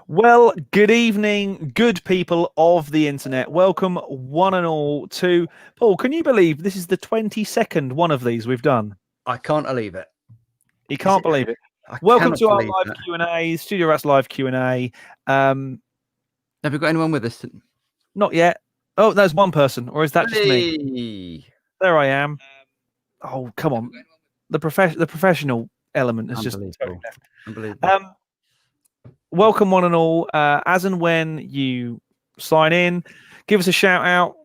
Well, good evening, good people of the internet. Welcome, one and all, to Paul. Can you believe this is the 22nd one of these we've done? I can't believe it. You can't believe it. I Welcome cannot to our believe live that. Q&A, Studio Rats live Q&A. Have we got anyone with us? Not yet. Oh, there's one person, or is that just me? Hey! There I am. Oh, come on. The professional element has just totally Unbelievable. left. Unbelievable. Welcome, one and all. As and when you sign in, give us a shout out,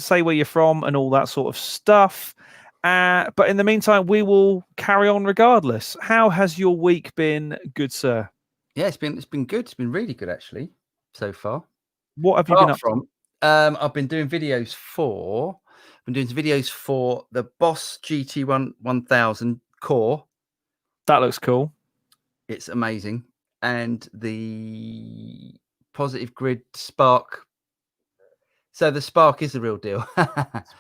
say where you're from, and all that sort of stuff. But in the meantime, we will carry on regardless. How has your week been, good sir? Yeah, it's been good. It's been really good actually so far. What have you been up to? I've been doing videos for. I've been doing some videos for the Boss GT 1000 Core. That looks cool. It's amazing, and the Positive Grid Spark. So the Spark is the real deal.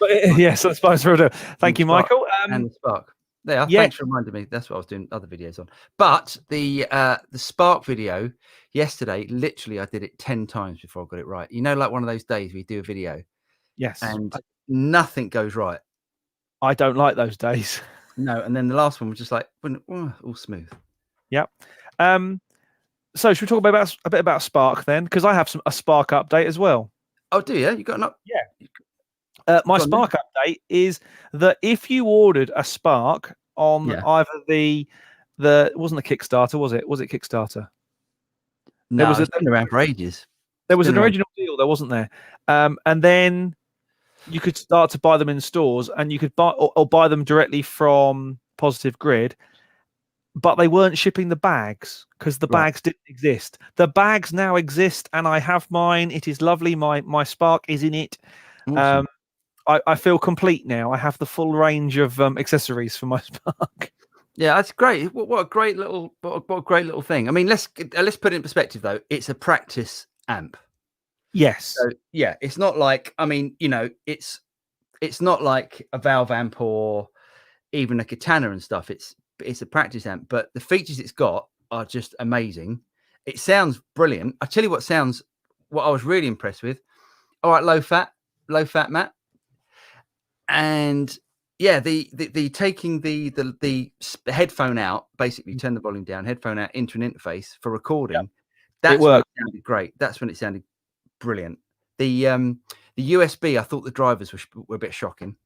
Yes, that's fine. Thank you, Michael. And the Spark. There, yeah. thanks for reminding me. That's what I was doing other videos on. But the Spark video yesterday, literally, I did it 10 times before I got it right. You know, like one of those days we do a video, Yes, and nothing goes right. I don't like those days. No, and then the last one was just like all smooth. Yep. So should we talk a bit about Spark then? Because I have a Spark update as well. Oh, do you? You got an Yeah. My Spark update is that if you ordered a Spark on either the it wasn't the Kickstarter, was it? Was it Kickstarter? No, it's been around for ages. There was an original deal, there wasn't there? And then you could start to buy them in stores, and you could buy or buy them directly from Positive Grid, but they weren't shipping the bags because the bags didn't exist. The bags now exist, and I have mine. It is lovely. My Spark is in it. Awesome. I feel complete now. I have the full range of accessories for my Spark. Yeah, that's great. What a great little thing. I mean, let's put it in perspective though. It's a practice amp. Yes. So yeah, it's not like, I mean, you know, it's not like a valve amp or even a katana and stuff. It's a practice amp, but the features it's got are just amazing. It sounds brilliant. I tell you what I was really impressed with. All right, low fat, Matt. And yeah, the taking the headphone out, basically turn the volume down, headphone out into an interface for recording. That's when it sounded great. That's when it sounded brilliant. The USB, I thought the drivers were a bit shocking.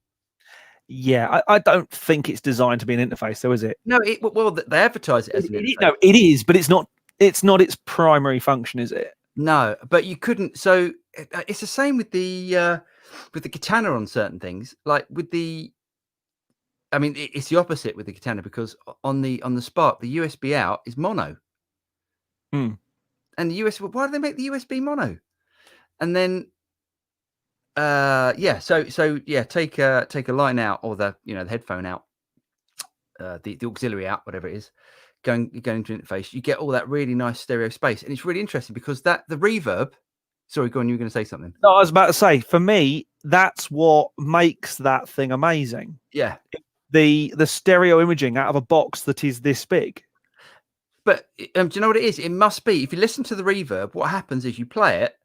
Yeah, I don't think it's designed to be an interface, though, is it? No, well, they advertise it as an interface. No, it is, but it's not. It's not its primary function, is it? No, but you couldn't. So it's the same with the katana on certain things. Like with the, I mean, it's the opposite with the katana, because on the Spark, the USB out is mono. And the USB, why do they make the USB mono? And then so yeah, take a line out, or the headphone out, the auxiliary out, whatever it is, going into interface, you get all that really nice stereo space. And it's really interesting because the reverb, sorry, go on, you were going to say something. No, I was about to say, for me, that's what makes that thing amazing. Yeah. The stereo imaging out of a box that is this big. But do you know what it is? It must be, if you listen to the reverb, what happens is you play it,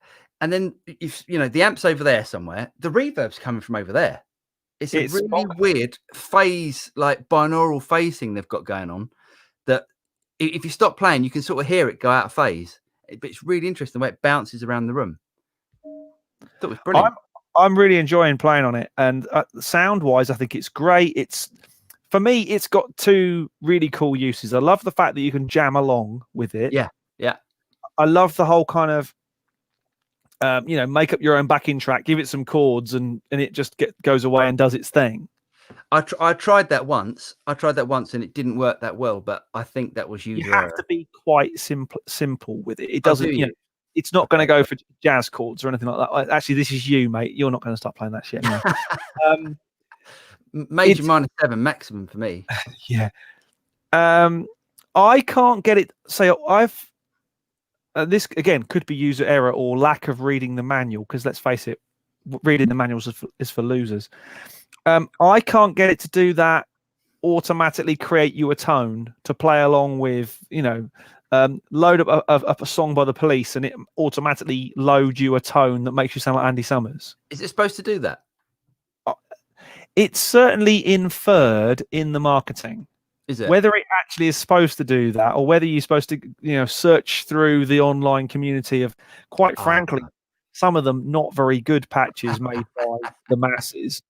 and then if the amp's over there somewhere, the reverb's coming from over there. It's a really weird phase, like binaural phase thing they've got going on, that if you stop playing, you can sort of hear it go out of phase. But it's really interesting the way it bounces around the room. I thought it was brilliant. I'm really enjoying playing on it, and sound-wise, I think it's great. For me, it's got two really cool uses. I love the fact that you can jam along with it. Yeah. I love the whole kind of, make up your own backing track, give it some chords, and it just goes away and does its thing. I tried that once. And it didn't work that well, but I think that was user error. You have to be quite simple with it. It doesn't, it's not going to go for jazz chords or anything like that. Actually, this is you, mate. You're not going to start playing that shit anymore. Major -7 maximum for me. Yeah. I can't get it. I've this again could be user error or lack of reading the manual, because let's face it, reading the manuals is for losers. I can't get it to do that automatically create you a tone to play along with, load up a song by the Police, and it automatically loads you a tone that makes you sound like Andy Summers. Is it supposed to do that? It's certainly inferred in the marketing. Is it? Whether it actually is supposed to do that, or whether you're supposed to, search through the online community of, quite frankly, some of them not very good patches made by the masses.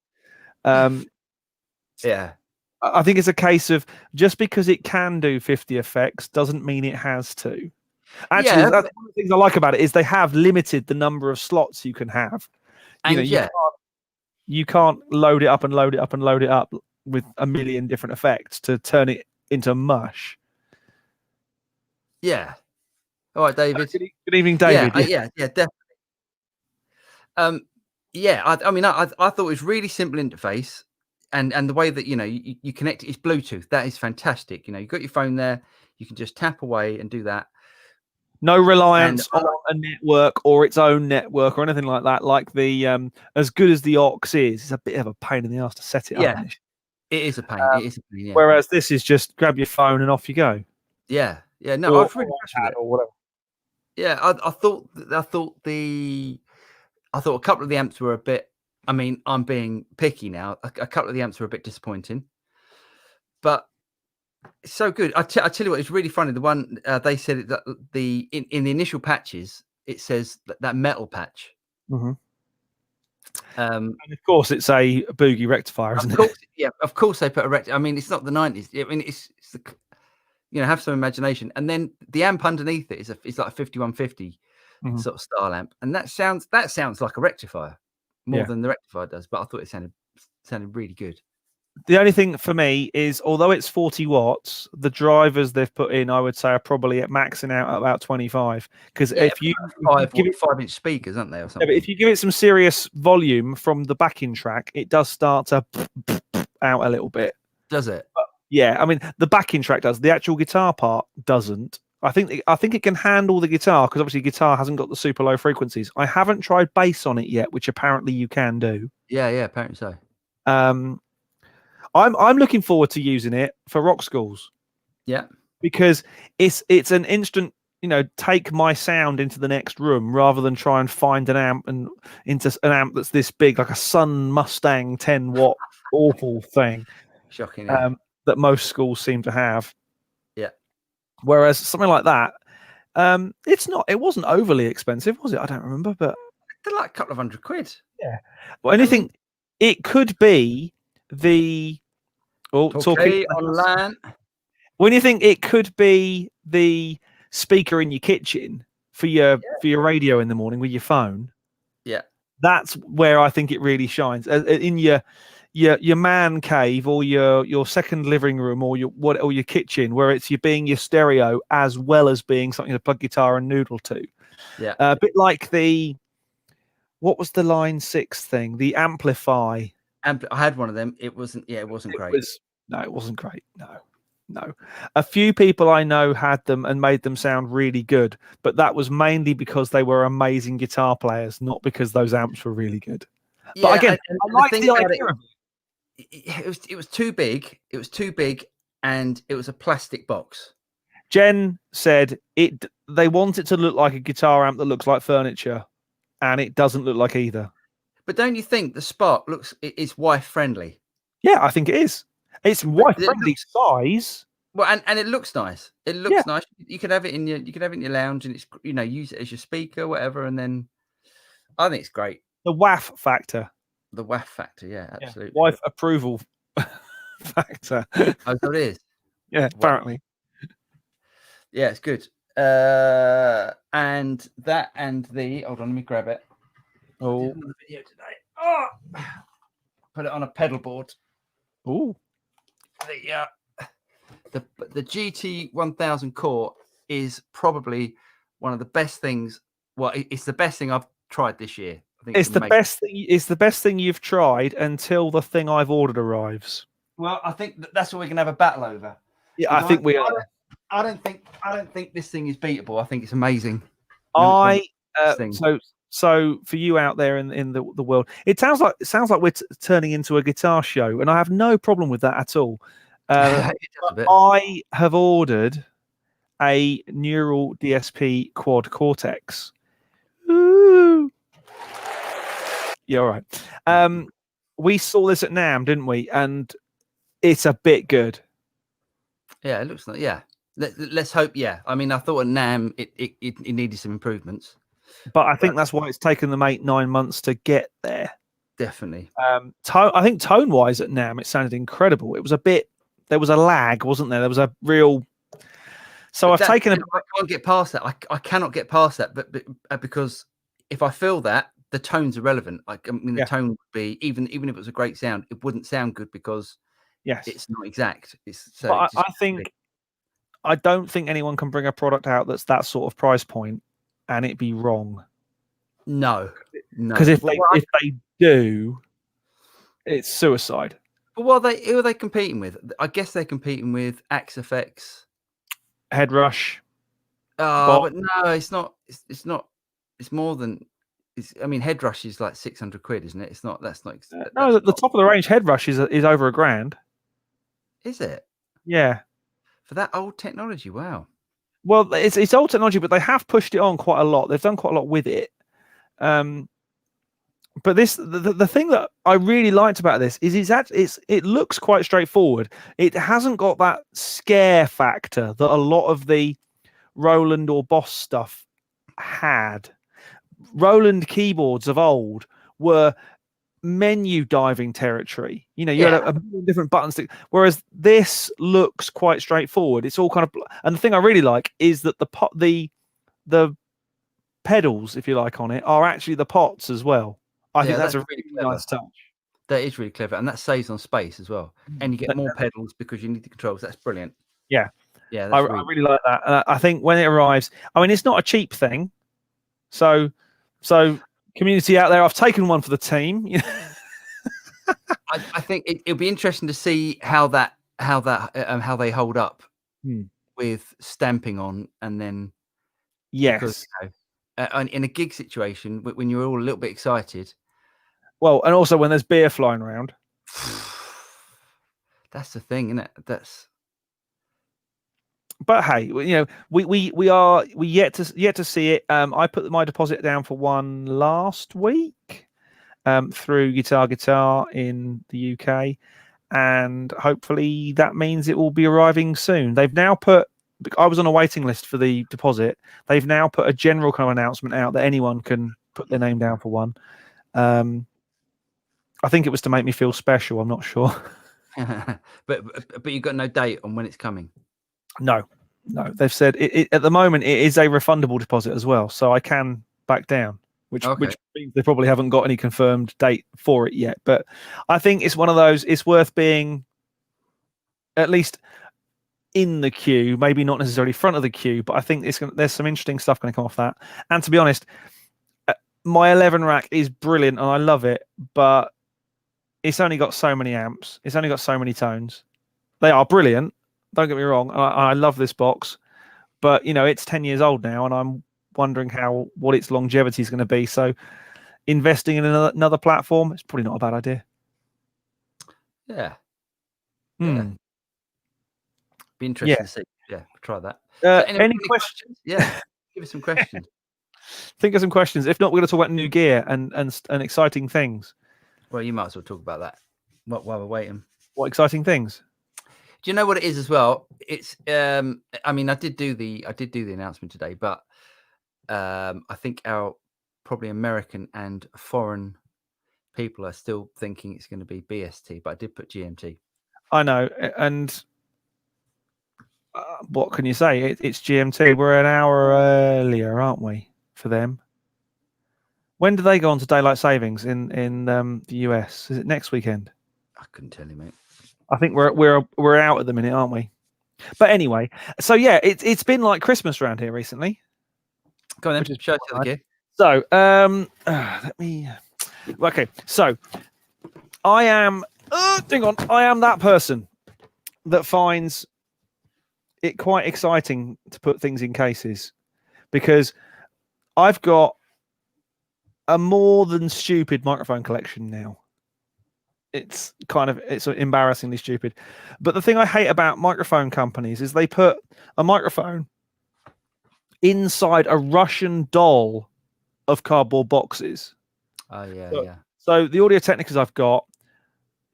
Yeah. I think it's a case of, just because it can do 50 effects doesn't mean it has to. Actually, that's one of the things I like about it, is they have limited the number of slots you can have. You can't load it up and load it up and load it up with a million different effects to turn it into mush. Yeah. All right, David. Good evening, David. Yeah, definitely. I thought it was really simple interface, and the way that you connect it is Bluetooth. That is fantastic. You've got your phone there, you can just tap away and do that. No reliance on a network or its own network or anything like that. Like the as good as the aux is, it's a bit of a pain in the ass to set it up. It is a pain. It is a pain. Yeah. Whereas this is just grab your phone and off you go. Yeah. No, I was really impressed with it. Or whatever. Yeah, I thought a couple of the amps were a bit. I mean, I'm being picky now. A couple of the amps were a bit disappointing, but it's so good. I tell you what, it's really funny. The one they said that in the initial patches, it says that metal patch. Mm-hmm. And of course, it's a boogie rectifier, isn't it? Yeah, of course they put a rectifier. I mean, it's not the 90s. I mean, it's the have some imagination. And then the amp underneath it is like a 5150 sort of style amp, and that sounds like a rectifier more than the rectifier does. But I thought it sounded really good. The only thing for me is, although it's 40 watts, the drivers they've put in, I would say, are probably at maxing out at about 25. Because if you give it 5-inch speakers, aren't they, or something? Yeah, but if you give it some serious volume from the backing track, it does start to out a little bit. Does it? But yeah, I mean, the backing track does. The actual guitar part doesn't. I think it can handle the guitar, because obviously guitar hasn't got the super low frequencies. I haven't tried bass on it yet, which apparently you can do. Yeah, apparently so. I'm looking forward to using it for rock schools. Yeah, because it's an instant, take my sound into the next room, rather than try and find an amp that's this big, like a Sun Mustang 10-watt awful thing. Shocking. That most schools seem to have. Yeah. Whereas something like that, it wasn't overly expensive, was it? I don't remember, but they're like a couple of £100. Yeah. Well, anything, it could be the talking online. When you think it could be the speaker in your kitchen for your radio in the morning with your phone, that's where I think it really shines. In your man cave, or your second living room, or your kitchen, where it's being your stereo as well as being something to plug guitar and noodle to. Yeah, a bit like what was the Line 6 thing? The Amplify. I had one of them. It wasn't. Yeah, it wasn't great. It wasn't great. No. A few people I know had them and made them sound really good, but that was mainly because they were amazing guitar players, not because those amps were really good. Yeah, but again, I like the idea of it. It was too big. It was too big, and it was a plastic box. Jen said they want it to look like a guitar amp that looks like furniture, and it doesn't look like either. But don't you think the Spark is wife friendly? Yeah, I think it is. It's wife friendly size. Well, and it looks nice. It looks nice. You could have it in your lounge, and it's use it as your speaker, whatever. And then I think it's great. The WAF factor. The WAF factor, yeah, absolutely. Wife approval factor. Oh, so it is. Yeah, apparently. Yeah, it's good. And that and the hold on, let me grab it. Oh, the video today. Oh, put it on a pedal board. Oh, the GT 1000 Core is probably one of the best things. Well, it's the best thing I've tried this year. I think it's the best thing. It's the best thing you've tried until the thing I've ordered arrives. Well, I think that's what we're gonna have a battle over. Yeah, I think we are. I don't think this thing is beatable. I think it's amazing. So for you out there in the world, it sounds like we're turning into a guitar show, and I have no problem with that at all. I have ordered a neural DSP quad cortex. Ooh. Yeah, all right. We saw this at NAMM, didn't we? And it's a bit good. Yeah, it looks like, yeah. Let's hope, yeah. I mean, I thought at NAMM it needed some improvements. But I think that's why it's taken them 8-9 months to get there. Definitely. I think tone-wise at NAMM, it sounded incredible. It was a bit, there was a lag, wasn't there? There was a real. So But I've taken a. I can't get past that. I cannot get past that, but because if I feel that the tone's irrelevant, I mean, the tone would be even if it was a great sound, it wouldn't sound good because Yes, it's not exact. It's so. But I don't think anyone can bring a product out that's that sort of price point and it be wrong. No. Because if they do, it's suicide. But who are they competing with? I guess they're competing with Axe FX, Head Rush. But no, it's not. It's not. It's more than. I mean, Head Rush is like 600 quid, isn't it? It's not. That's not. No, the top of the range Head Rush is over $1,000. Is it? Yeah. For that old technology, wow. Well, it's old technology, but they have pushed it on quite a lot. They've done quite a lot with it. But the thing that I really liked about this is it looks quite straightforward. It hasn't got that scare factor that a lot of the Roland or Boss stuff had. Roland keyboards of old were menu diving territory. You know, you had a million different buttons. Whereas this looks quite straightforward. It's all kind of, and the thing I really like is that the pedals, if you like, on it are actually the pots as well. I think that's a really nice touch. That is really clever, and that saves on space as well. And you get more pedals because you need the controls. That's brilliant. Yeah, yeah, I really like that. And I think when it arrives, I mean, it's not a cheap thing. So community out there, I've taken one for the team. I think it'll be interesting to see how they hold up with stamping on, and then because, in a gig situation when you're all a little bit excited. Well, and also when there's beer flying around. That's the thing, isn't it? But hey, you know, we yet to see it. I put my deposit down for one last week through Guitar in the UK, and hopefully that means it will be arriving soon. They've now put. I was on a waiting list for the deposit. They've now put a general kind of announcement out that anyone can put their name down for one. I think it was to make me feel special. I'm not sure. but you've got no date on when it's coming. No. They've said at the moment it is a refundable deposit as well, so I can back down, which means they probably haven't got any confirmed date for it yet. But I think it's one of those. It's worth being at least in the queue, maybe not necessarily front of the queue, but I think there's some interesting stuff going to come off that. And to be honest, my 11 rack is brilliant and I love it, but it's only got so many amps. It's only got so many tones. They are brilliant. Don't get me wrong. I love this box, but you know, it's 10 years old now and I'm wondering what its longevity is going to be. So investing in another platform, it's probably not a bad idea. Yeah. Be interesting to see. Yeah, try that. Any questions? Yeah, give us some questions. Think of some questions. If not, we're going to talk about new gear and exciting things. Well, you might as well talk about that while we're waiting. What exciting things? Do you know what it is as well? It's I mean, I did do the announcement today, but I think our probably American and foreign people are still thinking it's going to be BST, but I did put GMT. I know, and what can you say? It's GMT. We're an hour earlier, aren't we, for them? When do they go on to daylight savings in the US? Is it next weekend? I couldn't tell you, mate. I think we're out at the minute, aren't we? But anyway, so yeah, it's been like Christmas around here recently. Go on then, show us the gear. So let me. Okay, so I am. Hang on, I am that person that finds it quite exciting to put things in cases because I've got a more than stupid microphone collection now. It's embarrassingly stupid. But the thing I hate about microphone companies is they put a microphone inside a Russian doll of cardboard boxes. Oh yeah, So, yeah. so the Audio Technicas I've got,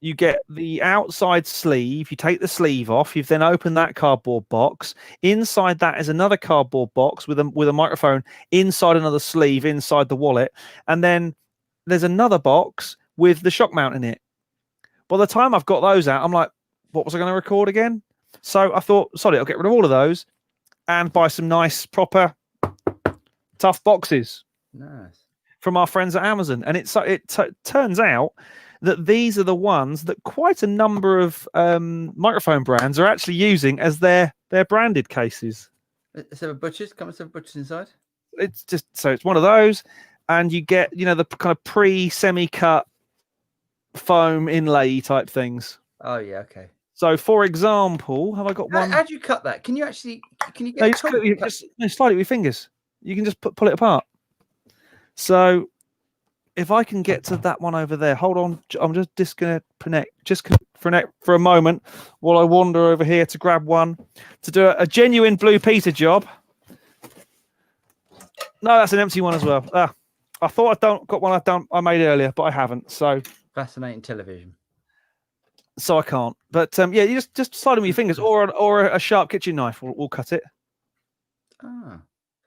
you get the outside sleeve, you take the sleeve off, you've then opened that cardboard box. Inside that is another cardboard box with a microphone inside another sleeve inside the wallet. And then there's another box with the shock mount in it. By the time I've got those out, I'm like, what was I going to record again? So I thought, sorry, I'll get rid of all of those and buy some nice, proper, tough boxes. Nice. From our friends at Amazon. And it turns out that these are the ones that quite a number of microphone brands are actually using as their branded cases. Let's have a butcher's. Come and have butcher's inside. It's just so it's one of those, and you get the kind of semi-cut foam inlay type things. Oh yeah, okay. So, for example, have I got one? How do you cut that? Can you get? No, just slide it with your fingers. You can just pull it apart. So, if I can get to that one over there, hold on. I'm just going to connect for a moment while I wander over here to grab one to do a genuine Blue Peter job. No, that's an empty one as well. I thought got one I made earlier, but I haven't. So fascinating television. So I can't. But yeah, you just slide them with your fingers, or a sharp kitchen knife will cut it. Ah,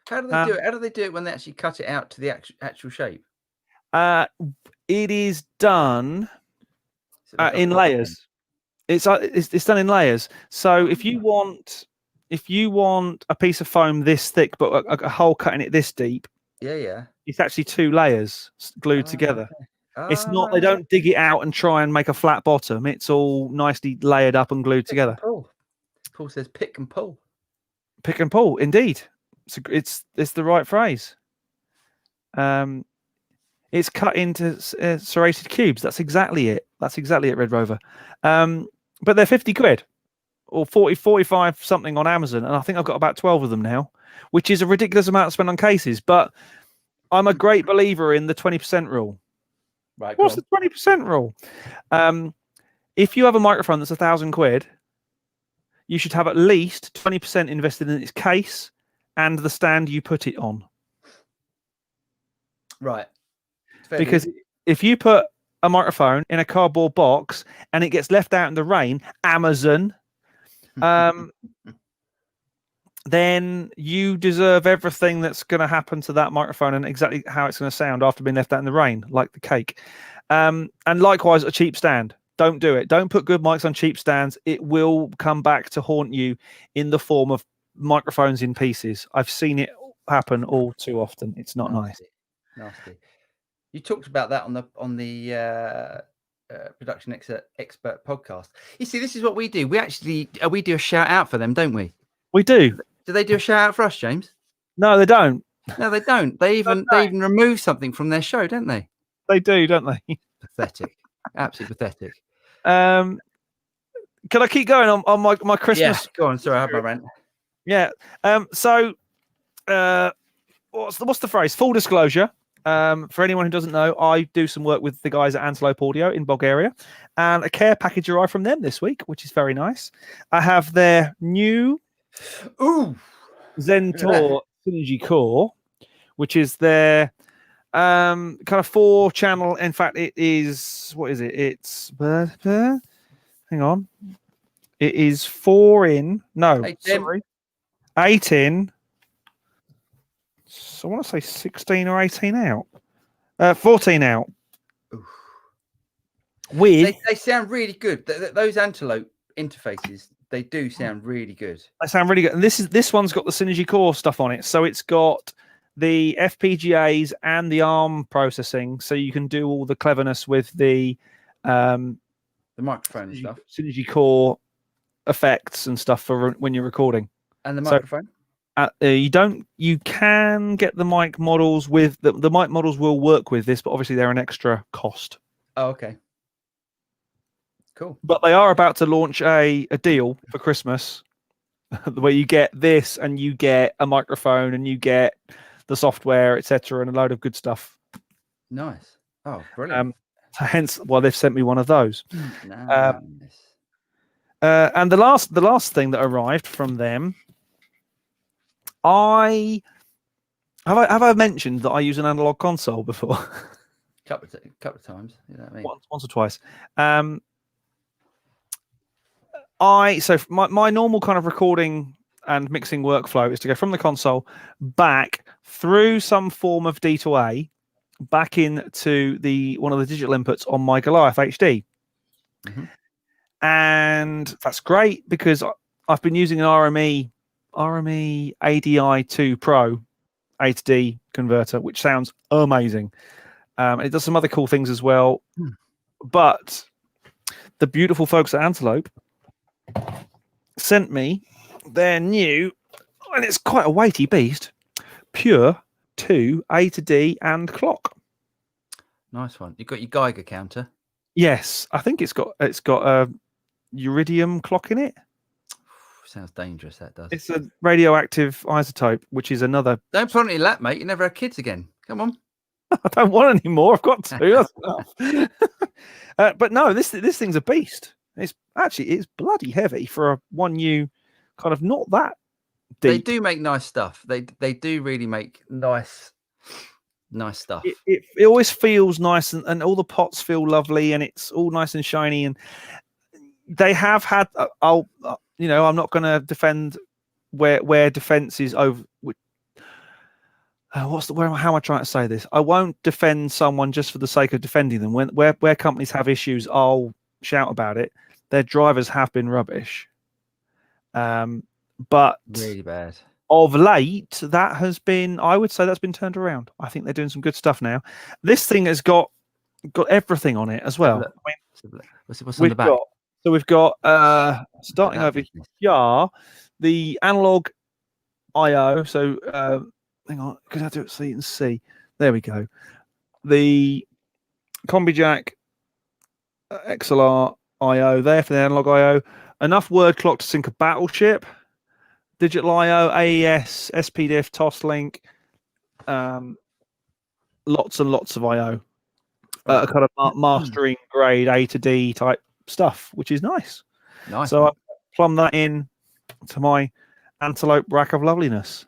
how do they do it? How do they do it when they actually cut it out to the actual shape? It is done in layers. It's done in layers. So if you want a piece of foam this thick but a hole cut in it this deep, yeah, it's actually 2 layers glued together. Okay. It's not. They don't dig it out and try and make a flat bottom. It's all nicely layered up and glued together. Paul says pick and pull. Pick and pull, indeed. It's the right phrase. It's cut into serrated cubes. That's exactly it. Red Rover. But they're 50 quid or 45 something on Amazon. And I think I've got about 12 of them now, which is a ridiculous amount to spend on cases. But I'm a great believer in the 20% rule. Right. What's the 20% rule? If you have a microphone that's 1,000 quid, you should have at least 20% invested in its case and the stand you put it on. Right. Because if you put a microphone in a cardboard box and it gets left out in the rain, Amazon, then you deserve everything that's going to happen to that microphone and exactly how it's going to sound after being left out in the rain, like the cake. And likewise, a cheap stand. Don't do it. Don't put good mics on cheap stands. It will come back to haunt you in the form of microphones in pieces. I've seen it happen all too often. It's not nice. Nasty. You talked about that on the Production Expert podcast. You see, this is what we do. We actually we do a shout out for them, don't we? We do. Do they do a shout out for us, James? No, they don't. No, they don't. They even remove something from their show, don't they? They do, don't they? Pathetic. Absolutely pathetic. Can I keep going on my Christmas? Yeah, go on. Sorry, I have my rant. Yeah. So, what's the phrase? Full disclosure. For anyone who doesn't know, I do some work with the guys at Antelope Audio in Bulgaria, and a care package arrived from them this week, which is very nice. I have their new Zentor Synergy Core, which is their kind of 4-channel. In fact, it is, what is it? It's hang on. It is 4 in. No, 8 in. So I want to say 16 or 18 out. 14 out. Oof. With they sound really good. Those Antelope interfaces, they do sound really good. They sound really good. And this one's got the Synergy Core stuff on it. So it's got the FPGAs and the ARM processing, so you can do all the cleverness with the microphone and stuff. Synergy Core effects and stuff for when you're recording. And the microphone? You can get the mic models with the mic models will work with this, but obviously they're an extra cost. Oh, okay. Cool. But they are about to launch a deal for Christmas where you get this and you get a microphone and you get the software, etc., and a load of good stuff. Nice. Oh, brilliant. Hence why they've sent me one of those. Nice. And the last thing that arrived from them, I Have I mentioned that I use an analog console before? Couple of times. You know what I mean? Once or twice. My normal kind of recording and mixing workflow is to go from the console back through some form of D to A back into one of the digital inputs on my Goliath HD. Mhm. And that's great because I've been using an RME ADI2 Pro A to D converter, which sounds amazing. It does some other cool things as well. But the beautiful folks at Antelope sent me their new, and it's quite a weighty beast, Pure 2 A to D and clock. Nice one. You've got your Geiger counter. Yes, I think it's got a uridium clock in it. Sounds dangerous. That does. It's a radioactive isotope, which is another. Don't put it in that, mate. You never have kids again. Come on. I don't want any more. I've got two. That's enough. But no, this thing's a beast. It's bloody heavy for a 1U, kind of not that deep. They do make nice stuff. They do really make nice stuff. It always feels nice, and all the pots feel lovely, and it's all nice and shiny. And they have had. I'm not going to defend where defense is over. How am I trying to say this? I won't defend someone just for the sake of defending them. Where companies have issues, I'll shout about it. Their drivers have been rubbish, but really bad. Of late, I would say that's been turned around. I think they're doing some good stuff now. This thing has got everything on it as well. What's on the back? We've got starting over here, the analog I/O. So hang on, because I do it so you can see. There we go. The Combi Jack XLR I/O there for the analog I/O. Enough word clock to sync a battleship. Digital I/O, AES, SPDIF, Toslink, lots and lots of I/O, kind of mastering grade A to D type stuff, which is nice. So I plumb that in to my Antelope rack of loveliness.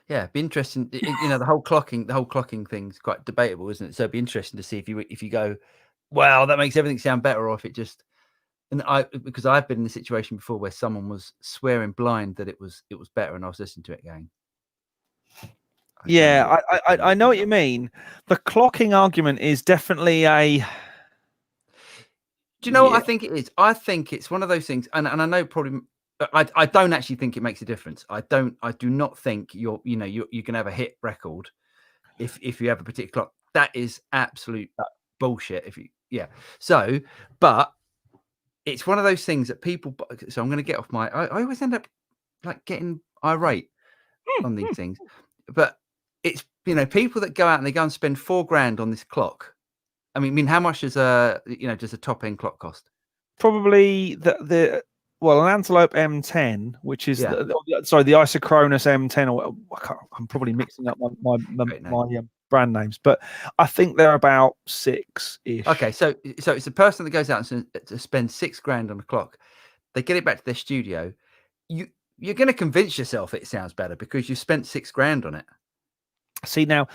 Yeah, it'd be interesting. The whole clocking thing's quite debatable, isn't it? So it'd be interesting to see if you go, well, that makes everything sound better, or if it just. And because I've been in a situation before where someone was swearing blind that it was better, and I was listening to it going. I know what you mean. The clocking argument is definitely a. Do you know what I think it is? I think it's one of those things, and I know probably. I don't actually think it makes a difference. I do not think you can have a hit record if you have a particular clock. That is absolute bullshit. So, but. It's one of those things that people. So I'm going to get off my. I always end up like getting irate on these things, but it's people that go out and they go and spend $4,000 on this clock. I mean, how much does a top end clock cost? Probably an Antelope M10, which is the Isochronous M10. Or I'm probably mixing up my brand names, but I think they're about 6-ish. Okay, so it's a person that goes out and spends $6,000 on a clock. They get it back to their studio. You're going to convince yourself it sounds better because you spent $6,000 on it. See, now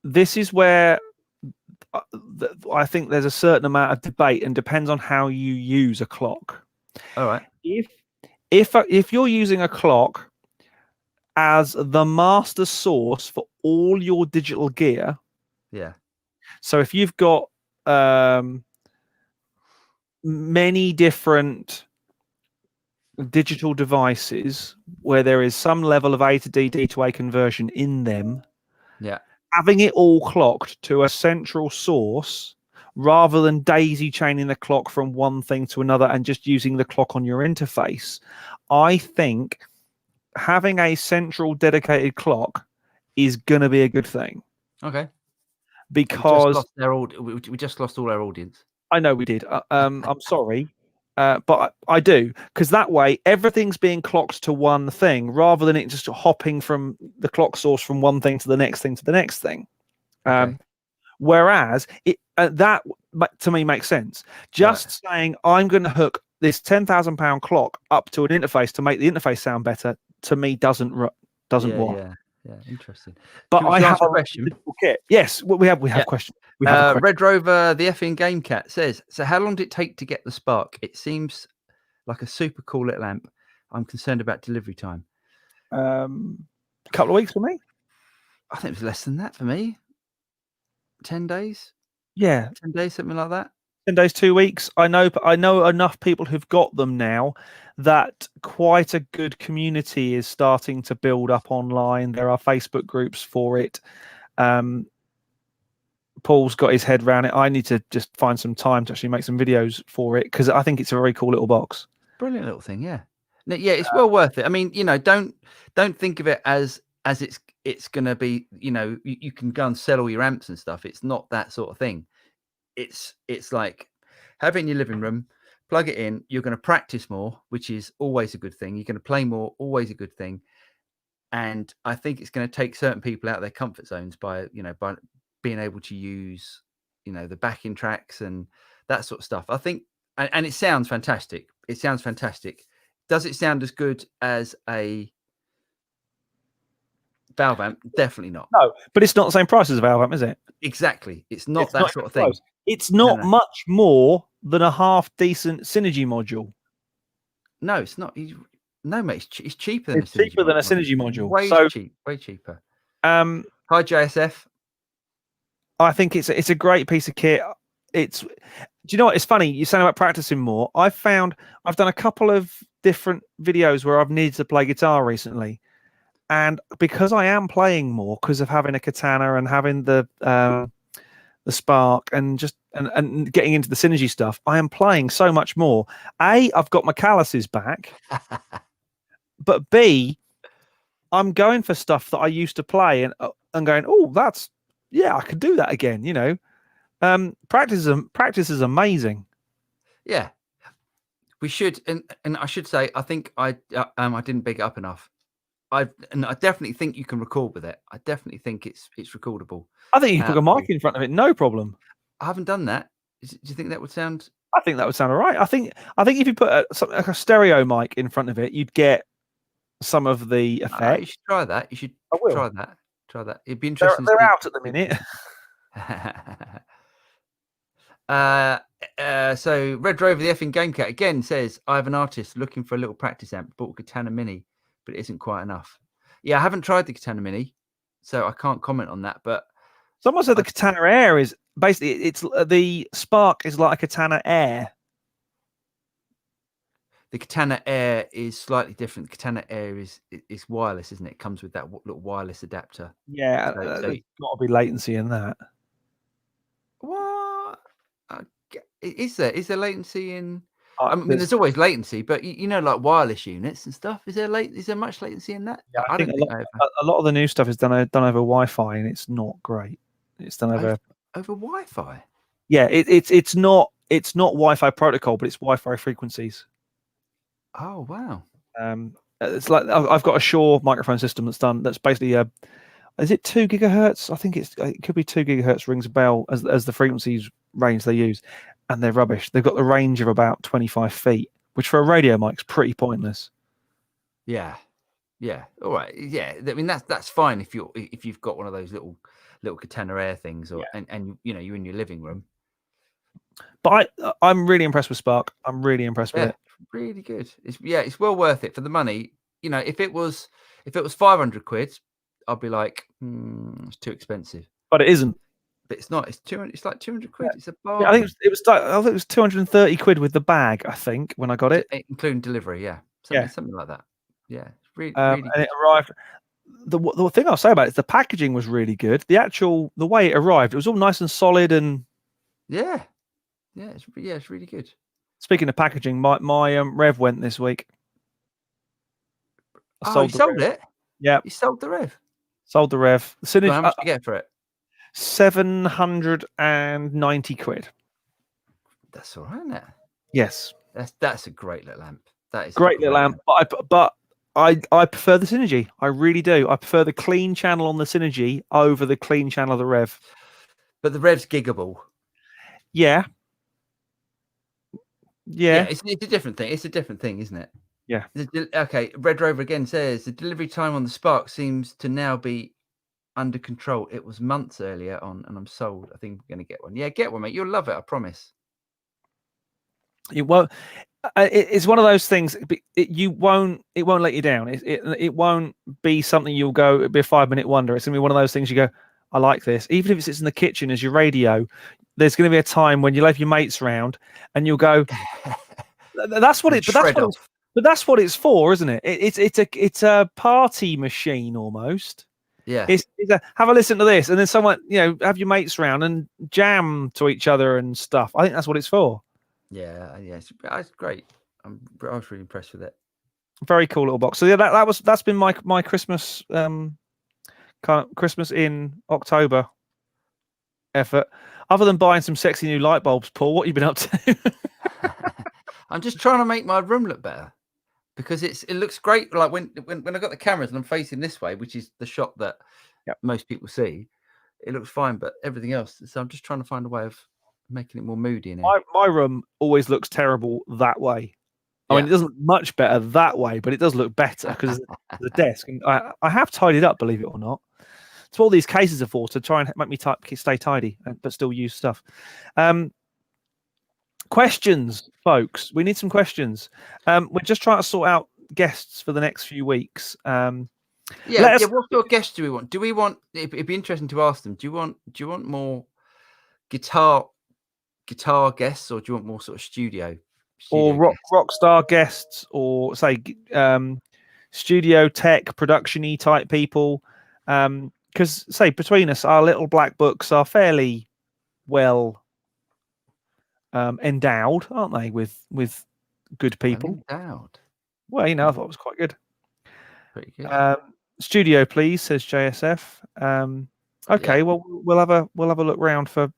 this is where I think there's a certain amount of debate, and depends on how you use a clock. All right. If you're using a clock as the master source for all your digital gear. Yeah. So if you've got many different digital devices where there is some level of A to D, D to A conversion in them, having it all clocked to a central source rather than daisy chaining the clock from one thing to another and just using the clock on your interface, I think having a central dedicated clock is going to be a good thing. Okay. Because we just lost all our audience. I know we did. I'm sorry. But I do, because that way everything's being clocked to one thing rather than it just hopping from the clock source from one thing to the next thing to the next thing. Okay. Whereas that to me makes sense. Just saying I'm going to hook this £10,000 clock up to an interface to make the interface sound better, to me doesn't work. Yeah, interesting. But Should we I have ask a a question? simple kit. Yes, we have Yeah. questions. We have a question. Red Rover, the effing game cat says, so how long did it take to get the spark? It seems like a super cool little lamp. I'm concerned about delivery time. A couple of weeks for me. I think it was less than that for me. 10 days? Yeah, 10 days, something like that. 10 days, 2 weeks. I know enough people who've got them now that quite a good community is starting to build up online. There are Facebook groups for it. Paul's got his head around it. I need to just find some time to actually make some videos for it because I think it's a very cool little box. Brilliant little thing, yeah. No, yeah, it's well worth it. I mean, don't think of it as it's going to be, you can go and sell all your amps and stuff. It's not that sort of thing. It's like have it in your living room, plug it in. You're going to practice more, which is always a good thing. You're going to play more, always a good thing. And I think it's going to take certain people out of their comfort zones by being able to use, the backing tracks and that sort of stuff. I think, and it sounds fantastic. It sounds fantastic. Does it sound as good as a valve amp? Definitely not. No, but it's not the same price as a valve amp, is it? Exactly. It's not It's that not sort of even thing. close. It's not No. much more than a half decent Synergy module. No, it's not. No, mate, it's cheaper than It's cheaper than a Synergy module. Way So, way cheaper. Hi JSF. I think it's a great piece of kit. Do you know what? It's funny you're saying about practicing more. I've done a couple of different videos where I've needed to play guitar recently, and because I am playing more because of having a katana and having the spark and just and getting into the synergy stuff, I am playing so much more. I've got my calluses back, but B, I'm going for stuff that I used to play and going, oh, I could do that again. Practice is amazing. Yeah, we should, and I should say, I think I didn't big it up enough. I definitely think you can record with it. I definitely think it's recordable. I think you can put a mic in front of it, no problem. I haven't done that. Do you think that would sound? I think that would sound all right. I think if you put a stereo mic in front of it, you'd get some of the effect. You should try that. You should try that. Try that. It'd be interesting. They're out at the minute. So Red Rover, the effing game cat again says, I have an artist looking for a little practice amp, bought a Katana Mini, but it isn't quite enough. Yeah, I haven't tried the Katana Mini, so I can't comment on that. But someone said the Katana Air is basically the Spark is like a Katana Air. The Katana Air is slightly different. The Katana Air is wireless, isn't it? It comes with that little wireless adapter. Yeah, there's got to be latency in that. What? Is there latency in? I mean, there's always latency, but like wireless units and stuff. Is there much latency in that? Yeah, I think a lot of the new stuff is done over Wi-Fi, and it's not great. It's done over Wi-Fi. Yeah, it's not Wi-Fi protocol, but it's Wi-Fi frequencies. Oh wow. It's like I've got a Shure microphone system that's basically is it 2 gigahertz? I think it could be 2 gigahertz. Rings a bell as the frequencies range they use, and they're rubbish. They've got the range of about 25 feet, which for a radio mic's pretty pointless. Yeah. All right. Yeah. I mean that's fine if you've got one of those little Katana Air things, and you're in your living room. But I'm really impressed with Spark. I'm really impressed with it. Really good. It's well worth it for the money. If it was 500 quid, I'd be like, it's too expensive. But it isn't. But it's not. It's 200. It's like 200 quid. Yeah. It's a bar. Yeah, I think it was 230 quid with the bag. I think when I got it, including delivery. Yeah. Something like that. Yeah. Really. And it arrived. The thing I'll say about it is the packaging was really good. The way it arrived, it was all nice and solid and. Yeah. It's really good. Speaking of packaging, my Rev went this week. You sold it? Yeah. You sold the Rev? Sold the Rev. How much did you get for it? 790 quid. That's all right, isn't it? Yes. That's a great little lamp. That is great little lamp. But I prefer the Synergy. I really do. I prefer the clean channel on the Synergy over the clean channel of the Rev. But the Rev's giggable. Yeah. It's a different thing. It's a different thing, isn't it? Yeah. Okay, Red Rover again says the delivery time on the Spark seems to now be under control. It was months earlier on, and I'm sold. I think I'm going to get one. Yeah, get one, mate. You'll love it. I promise. It won't. It's one of those things. It won't let you down. It won't be something you'll go. It'll be a 5-minute wonder. It's gonna be one of those things you go, I like this. Even if it sits in the kitchen as your radio, there's going to be a time when you'll have your mates round and you'll go. That's what it. But that's what it's. But that's what it's for, isn't it? It's a party machine almost. Yeah. It's have a listen to this, and then someone have your mates round and jam to each other and stuff. I think that's what it's for. Yeah, it's great. I was really impressed with it. Very cool little box. So yeah, that's been my Christmas kind of Christmas in October effort. Other than buying some sexy new light bulbs, Paul, what have you been up to? I'm just trying to make my room look better because it looks great. Like when I got the cameras and I'm facing this way, which is the shot that most people see, it looks fine. But everything else, so I'm just trying to find a way of making it more moody in here. My room always looks terrible that way. I mean, it doesn't look much better that way, but it does look better because the desk. And I have tidied up, believe it or not. It's what all these cases are for, to try and make me stay tidy, but still use stuff. Questions, folks. We need some questions. We're just trying to sort out guests for the next few weeks. What sort of guests do we want? Do we want? It'd be interesting to ask them. Do you want more guitar guests, or do you want more sort of studio or rock star guests, or say studio tech production-y type people? Because say between us, our little black books are fairly well endowed, aren't they, with good people? Endowed. Well, I thought it was quite good. Pretty good. Studio, please, says JSF. Okay, well we'll have a look round for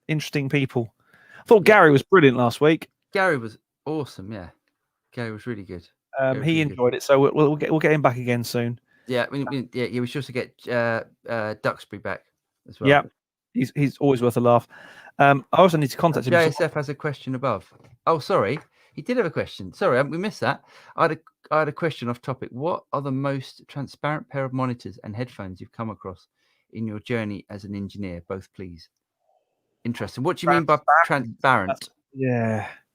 interesting people. I thought Gary was brilliant last week. Gary was awesome. Yeah, Gary was really good. He enjoyed it, so we'll get him back again soon. Yeah, we should also get Duxbury back as well. Yeah, he's always worth a laugh. I also need to contact him. JSF has a question above. Oh, sorry, he did have a question. Sorry, we missed that. I had a question off topic. What are the most transparent pair of monitors and headphones you've come across in your journey as an engineer? Both, please. Interesting. What do you mean by transparent?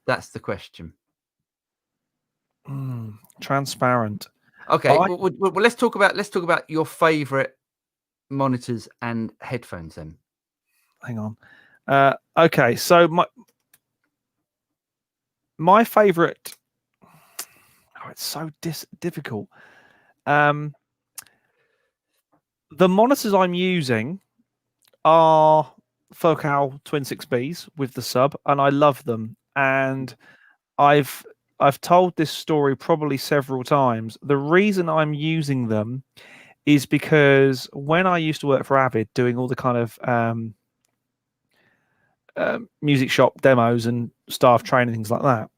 That's the question. Transparent. Okay. Well, let's talk about your favorite monitors and headphones then. Hang on. Okay, so my favorite. Oh, it's so difficult. The monitors I'm using are Focal Twin 6Bs with the sub, and I love them. And I've told this story probably several times. The reason I'm using them is because when I used to work for Avid, doing all the kind of music shop demos and staff training, things like that,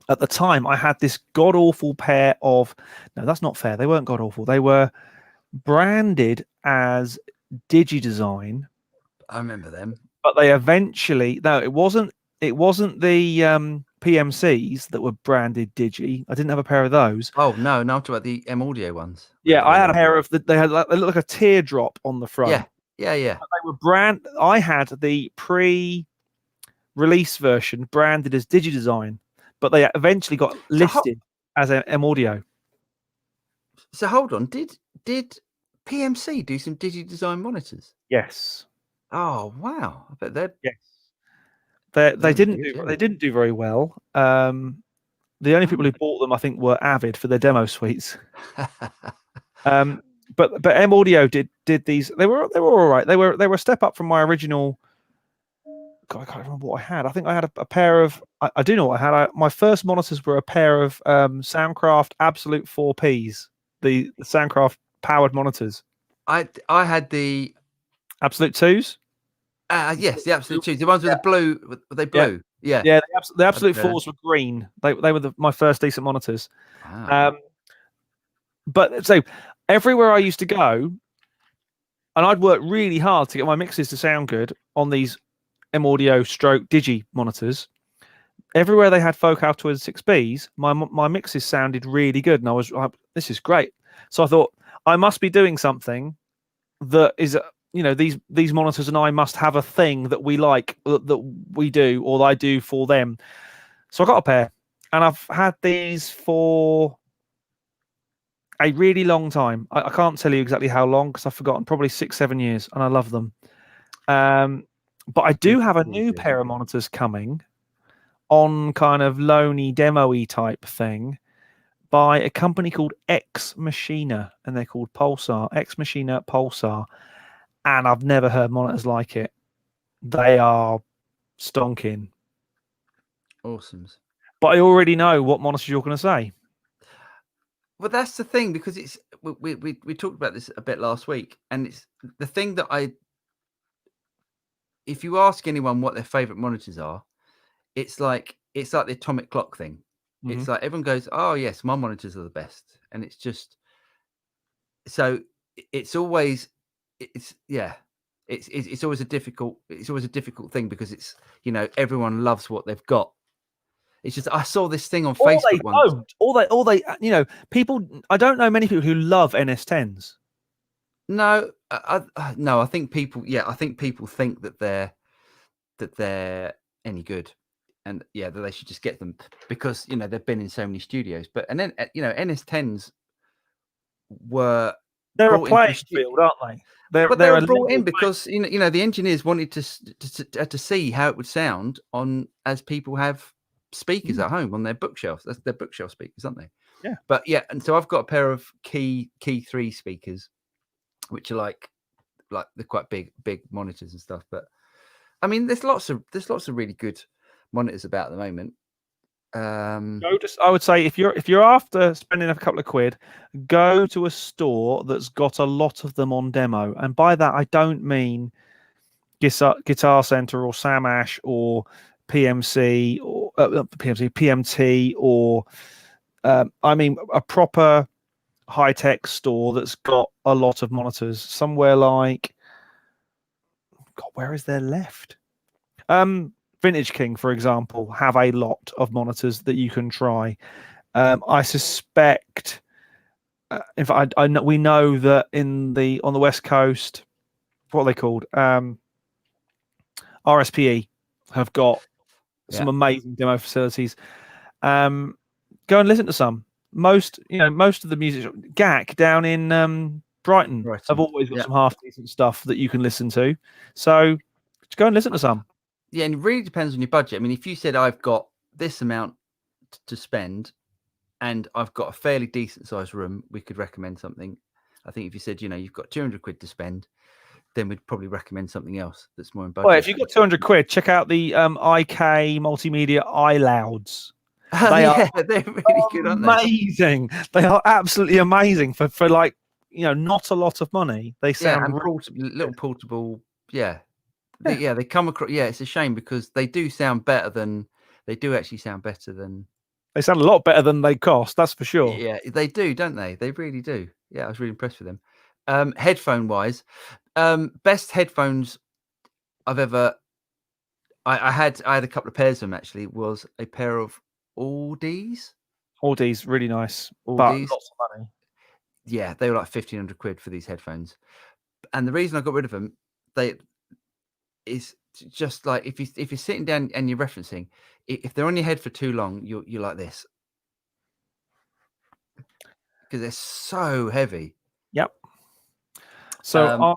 at the time I had this god-awful pair of, no, that's not fair, they weren't god-awful, they were branded as DigiDesign. I remember them. But they eventually, no, it wasn't the PMCs that were branded Digi. I didn't have a pair of those. Oh no, I'm talking about the M Audio ones. Yeah, I had a pair of they looked like a teardrop on the front. Yeah. They were I had the pre-release version branded as DigiDesign, but they eventually got listed as M Audio. So hold on, did PMC do some DigiDesign monitors? Yes. Oh wow! I bet they're They didn't do very well. The only people who bought them, I think, were Avid for their demo suites. But M Audio did these. They were all right. They were a step up from my original. God, I can't remember what I had. I think I had a pair of. I do know what I had. My first monitors were a pair of Soundcraft Absolute 4Ps, the Soundcraft powered monitors. I had the Absolute 2s. Yes, the Absolute 2s. The ones with the blue. Were they blue? Yeah. The Absolute 4s were green. They were my first decent monitors. Wow. But so everywhere I used to go, and I'd work really hard to get my mixes to sound good on these M Audio stroke Digi monitors. everywhere they had Focal Twin 6Bs, my mixes sounded really good, and I was like, this is great. So I thought I must be doing something that is, these monitors and I must have a thing that we like, that we do, or I do for them. So I got a pair, and I've had these for a really long time. I can't tell you exactly how long because I've forgotten. Probably 6-7 years, and I love them. But I do have a new pair of monitors coming on kind of loany demo-y type thing by a company called Ex Machina, and they're called Pulsar. Ex Machina Pulsar, and I've never heard monitors like it. They are stonking. Awesomes. But I already know what monitors you're going to say. Well, that's the thing, because it's we talked about this a bit last week, and it's the thing that if you ask anyone what their favorite monitors are, it's like the atomic clock thing. Mm-hmm. It's like everyone goes, "Oh yes, my monitors are the best," and it's just so it's always it's always a difficult thing, because it's everyone loves what they've got. It's just I saw this thing on Facebook once. Or they people. I don't know many people who love NS10s. No, no. I think people. Yeah, I think people think that they're any good, and that they should just get them because they've been in so many studios. But and then NS10s they're a playing field, aren't they? But they were brought in because the engineers wanted to see how it would sound as people have speakers at home on their bookshelves. That's their bookshelf speakers, aren't they? Yeah. But and so I've got a pair of Key 3 speakers, which are like they're quite big monitors and stuff. But I mean, there's lots of really good monitors about at the moment. I would say if you're after spending a couple of quid, go to a store that's got a lot of them on demo, and by that I don't mean Guitar Center or Sam Ash or PMC or PMT, or I mean a proper high tech store that's got a lot of monitors. Somewhere like, God, where is there left? Vintage King, for example, have a lot of monitors that you can try. I suspect, in fact, we know that on the West Coast, what are they called? RSPE have got some amazing demo facilities. Go and listen to some. Most of the music, GAC down in Brighton have always got some half decent stuff that you can listen to. So just go and listen to some. Yeah, and it really depends on your budget. I mean, if you said I've got this amount to spend and I've got a fairly decent sized room, we could recommend something. I think if you said, you've got 200 quid to spend, then we'd probably recommend something else that's more in budget. Well, if you've got 200 quid, check out the IK Multimedia iLouds. They're really good, aren't they? Amazing. They are absolutely amazing for like, not a lot of money. They sound little portable. Yeah. They come across. Yeah, it's a shame because they do sound better than they sound a lot better than they cost. That's for sure. Yeah, they do, don't they? They really do. Yeah, I was really impressed with them. Headphone wise, best headphones I've ever. I had a couple of pairs of them actually. Was a pair of Aldi's, really nice, but lots of money. Yeah, they were like 1,500 quid for these headphones, and the reason I got rid of them, is just like if you're sitting down and you're referencing, if they're on your head for too long, you're like this because they're so heavy. Yep. So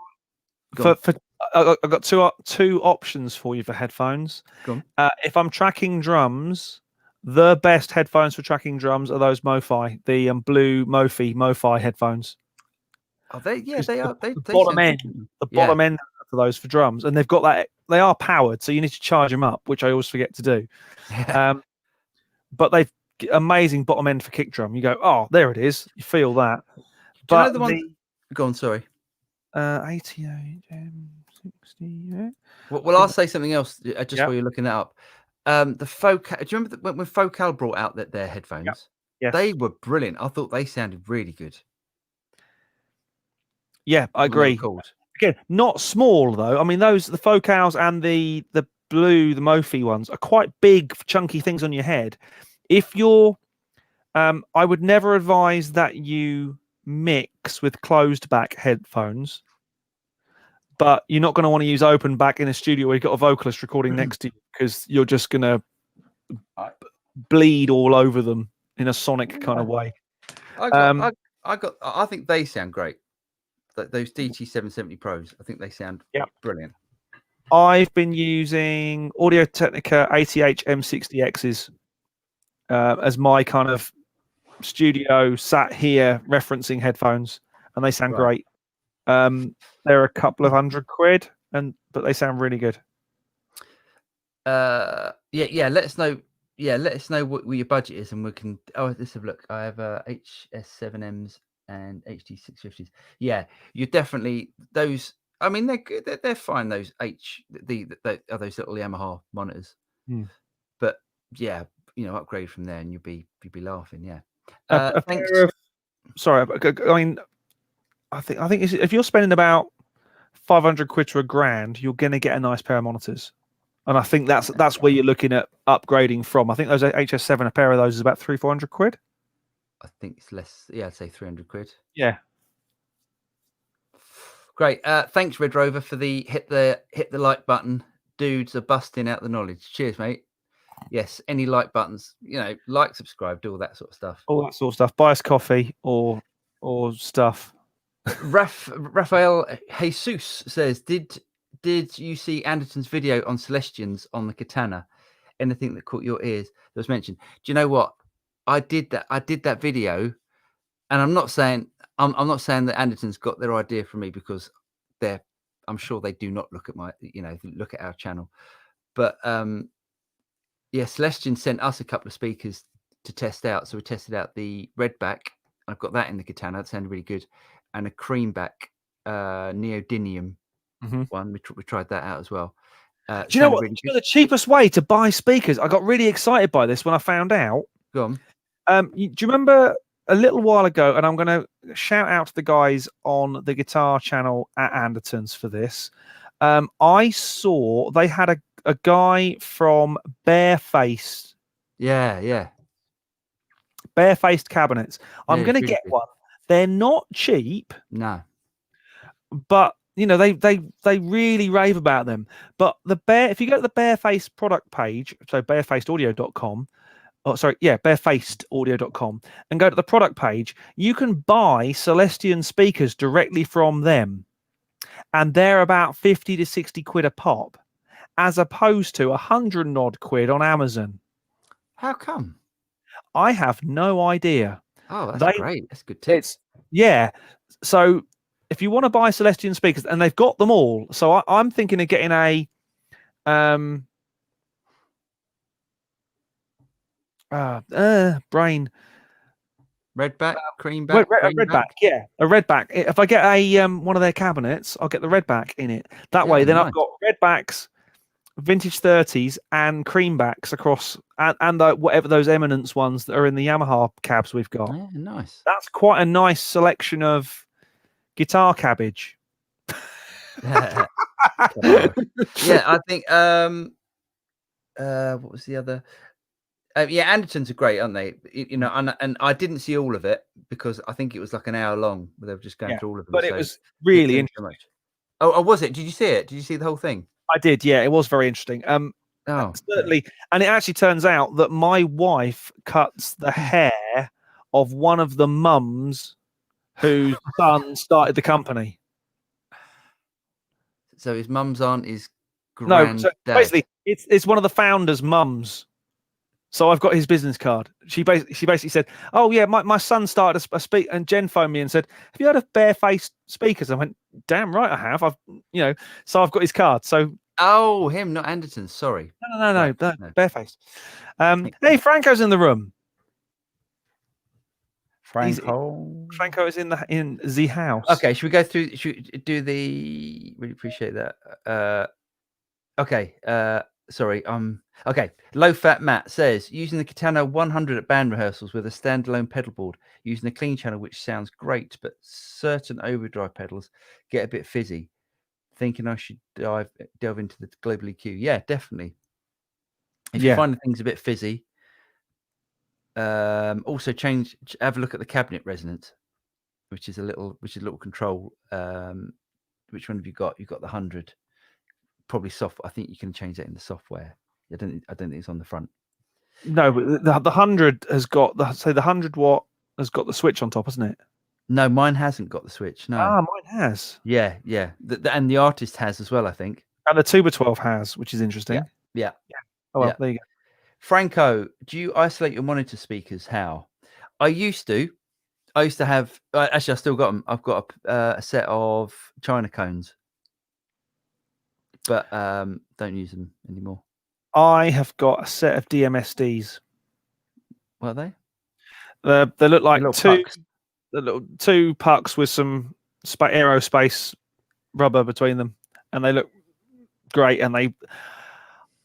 I've got two options for you for headphones. Go on. If I'm tracking drums, the best headphones for tracking drums are those MoFi, the blue MoFi headphones. Are they? Yeah, they are. The bottom end for those for drums, and they've got that. They are powered, so you need to charge them up, which I always forget to do. Yeah. But they've amazing bottom end for kick drum. You go, oh, there it is. You feel that. Do you know the one? Go on. Sorry. 88 60. Yeah. Well, I'll say something else just while you're looking that up. The Focal. Do you remember when Focal brought out their headphones? Yep. Yes. They were brilliant. I thought they sounded really good. Yeah, I agree. Again, not small though. I mean, the Focals and the blue, the Mophie ones, are quite big, chunky things on your head. If you're, I would never advise that you mix with closed back headphones, but you're not going to want to use open back in a studio where you've got a vocalist recording next to you, because you're just going to bleed all over them in a sonic kind of way. I think they sound great. Those DT770 Pros, I think they sound brilliant. I've been using Audio Technica ATH M60Xs as my kind of studio sat here referencing headphones, and they sound great. They're a couple of £100, but they sound really good. Let us know. Yeah, let us know what your budget is, and we can. Oh, let's have a look. I have HS7Ms and HD650s. Yeah, you're definitely those. I mean, they're fine. Those those little Yamaha monitors. But yeah, upgrade from there, and you'll be laughing. Yeah. Thanks. Sorry, I mean, I think if you're spending about £500 to £1,000, you're going to get a nice pair of monitors. And I think that's where you're looking at upgrading from. I think those HS7, a pair of those is about £300-400. I think it's less. Yeah, I'd say £300. Yeah. Great. Thanks, Red Rover, for the hit the like button. Dudes are busting out the knowledge. Cheers, mate. Yes, any like buttons, like, subscribe, do all that sort of stuff. All that sort of stuff. Buy us coffee or stuff. Rafael Jesus says, Did you see Anderton's video on Celestians on the Katana? Anything that caught your ears that was mentioned? Do you know what? I did that video, and I'm not saying that Anderton's got their idea from me, because I'm sure they do not look at look at our channel. But Celestian sent us a couple of speakers to test out. So we tested out the Redback. I've got that in the Katana. That sounded really good. And a Creamback Neodymium one. We tried that out as well. Do you know what? Really the cheapest way to buy speakers? I got really excited by this when I found out. Go on. Do you remember a little while ago? And I'm going to shout out to the guys on the guitar channel at Anderton's for this. I saw they had a guy from Barefaced. Yeah. Barefaced cabinets. I'm going to get one. They're not cheap. No. But they really rave about them. But if you go to the Barefaced product page, so barefacedaudio.com, barefacedaudio.com, and go to the product page, you can buy Celestian speakers directly from them. And they're about 50 to 60 quid a pop, as opposed to 100 odd quid on Amazon. How come? I have no idea. Oh, that's great. That's good tip. So if you want to buy Celestian speakers, and they've got them all, so I'm thinking of getting a brain Redback, Creamback, Redback, a Redback. If I get a one of their cabinets, I'll get the Redback in it. That way, then nice. I've got Redbacks, vintage 30s, and Creambacks across, and whatever those Eminence ones that are in the Yamaha cabs we've got. Yeah, nice. That's quite a nice selection of guitar cabbage. Yeah, I think. What was the other? Anderton's are great, aren't they? And I didn't see all of it, because I think it was like an hour long where they were just going through all of them. But it was really interesting. Oh, was it? Did you see it? Did you see the whole thing? I did. Yeah, it was very interesting. Certainly, and it actually turns out that my wife cuts the hair of one of the mums whose son started the company. So his mum's aunt is granddad. No, so basically, it's one of the founders' mums. So I've got his business card. She basically said, "Oh yeah, my son started a speak," and Jen phoned me and said, "Have you heard of Barefaced speakers?" I went, "Damn right, I have." So I've got his card. So him, not Anderton. Sorry. No. Barefaced. Hey, Franco's in the room. Franco is in the house. Okay, should we go through? Should we do the? Really appreciate that. Okay. Sorry. Okay. Low Fat Matt says, using the Katana 100 at band rehearsals with a standalone pedal board, using a clean channel, which sounds great, but certain overdrive pedals get a bit fizzy. thinking I should delve into the Global EQ. Yeah, definitely. If Yeah. you find things a bit fizzy, also have a look at the cabinet resonance, which is a little control. Which one have you got? You've got the 100. Probably soft. I think you can change that in the software. I don't think it's on the front. No, but the 100 has got the 100 watt has got the switch on top, hasn't it? No, mine hasn't got the switch. No. Ah, mine has. Yeah. And the artist has as well, I think. And the Tuba 12 has, which is interesting. Yeah. Oh well, there you go. Franco, do you isolate your monitor speakers? How? I used to have. Actually, I still got them. I've got a set of China cones, but don't use them anymore. I have got a set of DMSDs. What are they? They look like pucks. two pucks with some aerospace rubber between them, and they look great. And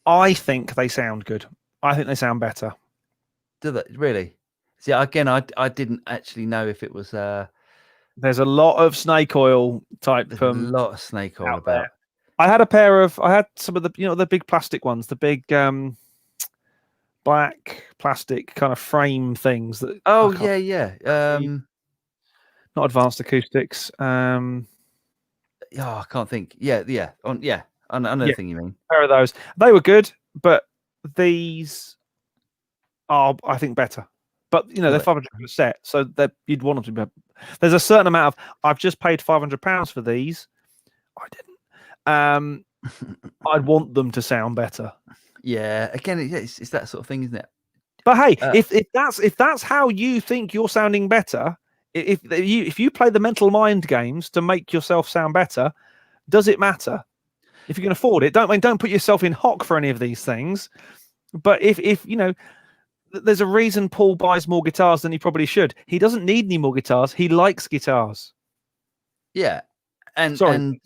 I think they sound good. I think they sound better. Do they really? See, again, I didn't actually know if it was. There's a lot of snake oil type. There's a lot of snake oil about. There. I had some of the the big plastic ones, the big black plastic kind of frame things that. Oh yeah. Not advanced acoustics. I can't think. Yeah. I know the thing you mean. A pair of those. They were good, but these are, I think, better. But they're $500 a set, so you'd want them to be. There's a certain amount of. I've just paid £500 for these. I didn't. I'd want them to sound better. Yeah. Again, it's that sort of thing, isn't it? But hey, if that's how you think you're sounding better, if you play the mental mind games to make yourself sound better, does it matter? If you can afford it, don't put yourself in hock for any of these things. But if there's a reason Paul buys more guitars than he probably should. He doesn't need any more guitars. He likes guitars. Yeah, and don't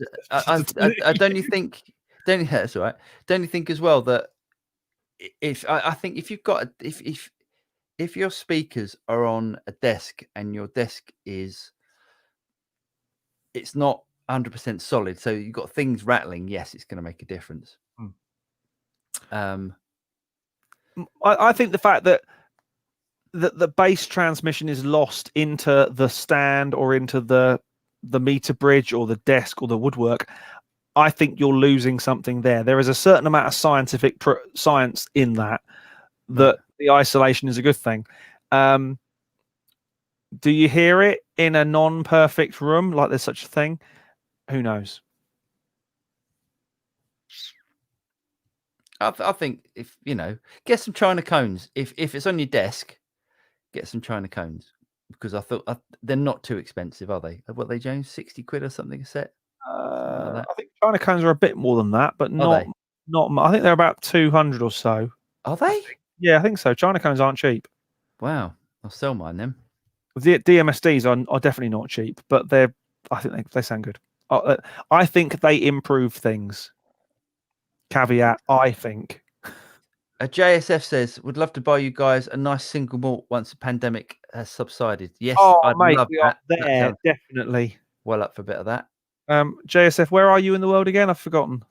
you think? That's all right. Don't you think as well that I think if you've got if your speakers are on a desk and your desk it's not 100% solid, so you've got things rattling. Yes, it's going to make a difference. I think the fact that the bass transmission is lost into the stand or into the meter bridge or the desk or the woodwork, I think you're losing something there. There is a certain amount of scientific science in that the isolation is a good thing. Do you hear it in a non-perfect room like there's such a thing? Who knows? I think if get some China cones. If it's on your desk, get some China cones, because I thought they're not too expensive, are they? What are they, James? 60 quid or something a set? I think China cones are a bit more than that, but not. I think they're about 200 or so. Are they? Yeah, I think so. China cones aren't cheap. Wow, I'll sell mine then. The DMSDs are definitely not cheap, but I think they sound good. I think they improve things. Caveat, I think. JSF says, would love to buy you guys a nice single malt once the pandemic has subsided. Yes, I'd love that. There, definitely. Well up for a bit of that. JSF, where are you in the world again? I've forgotten.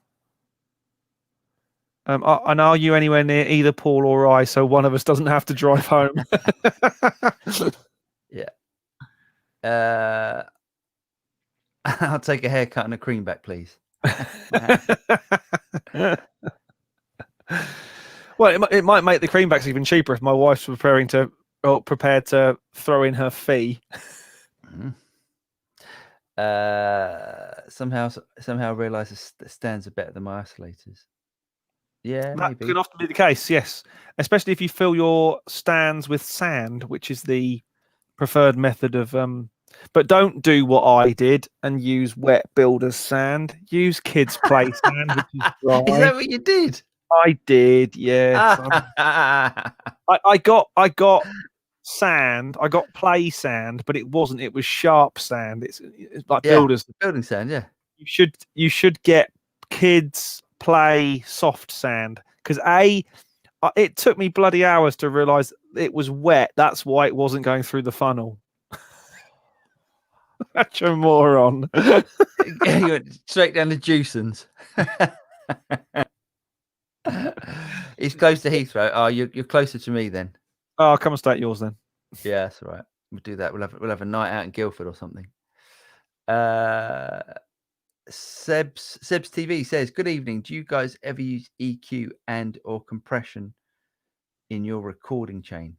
And are you anywhere near either Paul or I, so one of us doesn't have to drive home? Yeah. I'll take a haircut and a cream back, please. Well, it might make the creambacks even cheaper if my wife's prepared to throw in her fee. Somehow I realise the stands are better than my isolators. Yeah, that maybe. Can often be the case, yes. Especially if you fill your stands with sand, which is the preferred method of. But don't do what I did and use wet builder's sand. Use kids' play sand, which is dry. Is that what you did? I did, yeah. I got sand. I got play sand, but it wasn't. It was sharp sand. It's like building sand. Yeah. You should get kids play soft sand, because it took me bloody hours to realize it was wet. That's why it wasn't going through the funnel. Such a moron. You went straight down to Juicens. He's close to Heathrow. Oh, you're closer to me then. Oh, come and stay at yours then. Yeah, that's all right. We'll do that. We'll have a night out in Guildford or something. Seb's TV says, "Good evening. Do you guys ever use EQ and or compression in your recording chain?"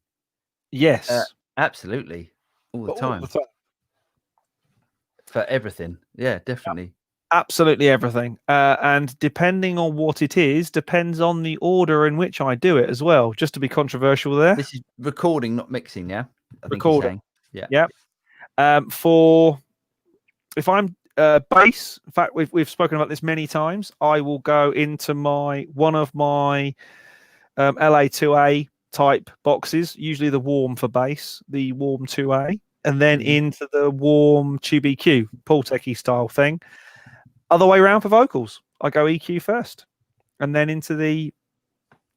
Yes. Absolutely, all the time. For everything. Yeah, definitely. Absolutely everything. And depending on what it is, depends on the order in which I do it as well. Just to be controversial there. This is recording, not mixing. Yeah, I think Recording. he's saying. Yeah. For if I'm bass, in fact, we've spoken about this many times. I will go into one of my LA2A type boxes, usually the warm for bass, the warm 2A, and then into the warm Tube EQ, Paul Techie style thing. Other way around for vocals, I go EQ first, and then into the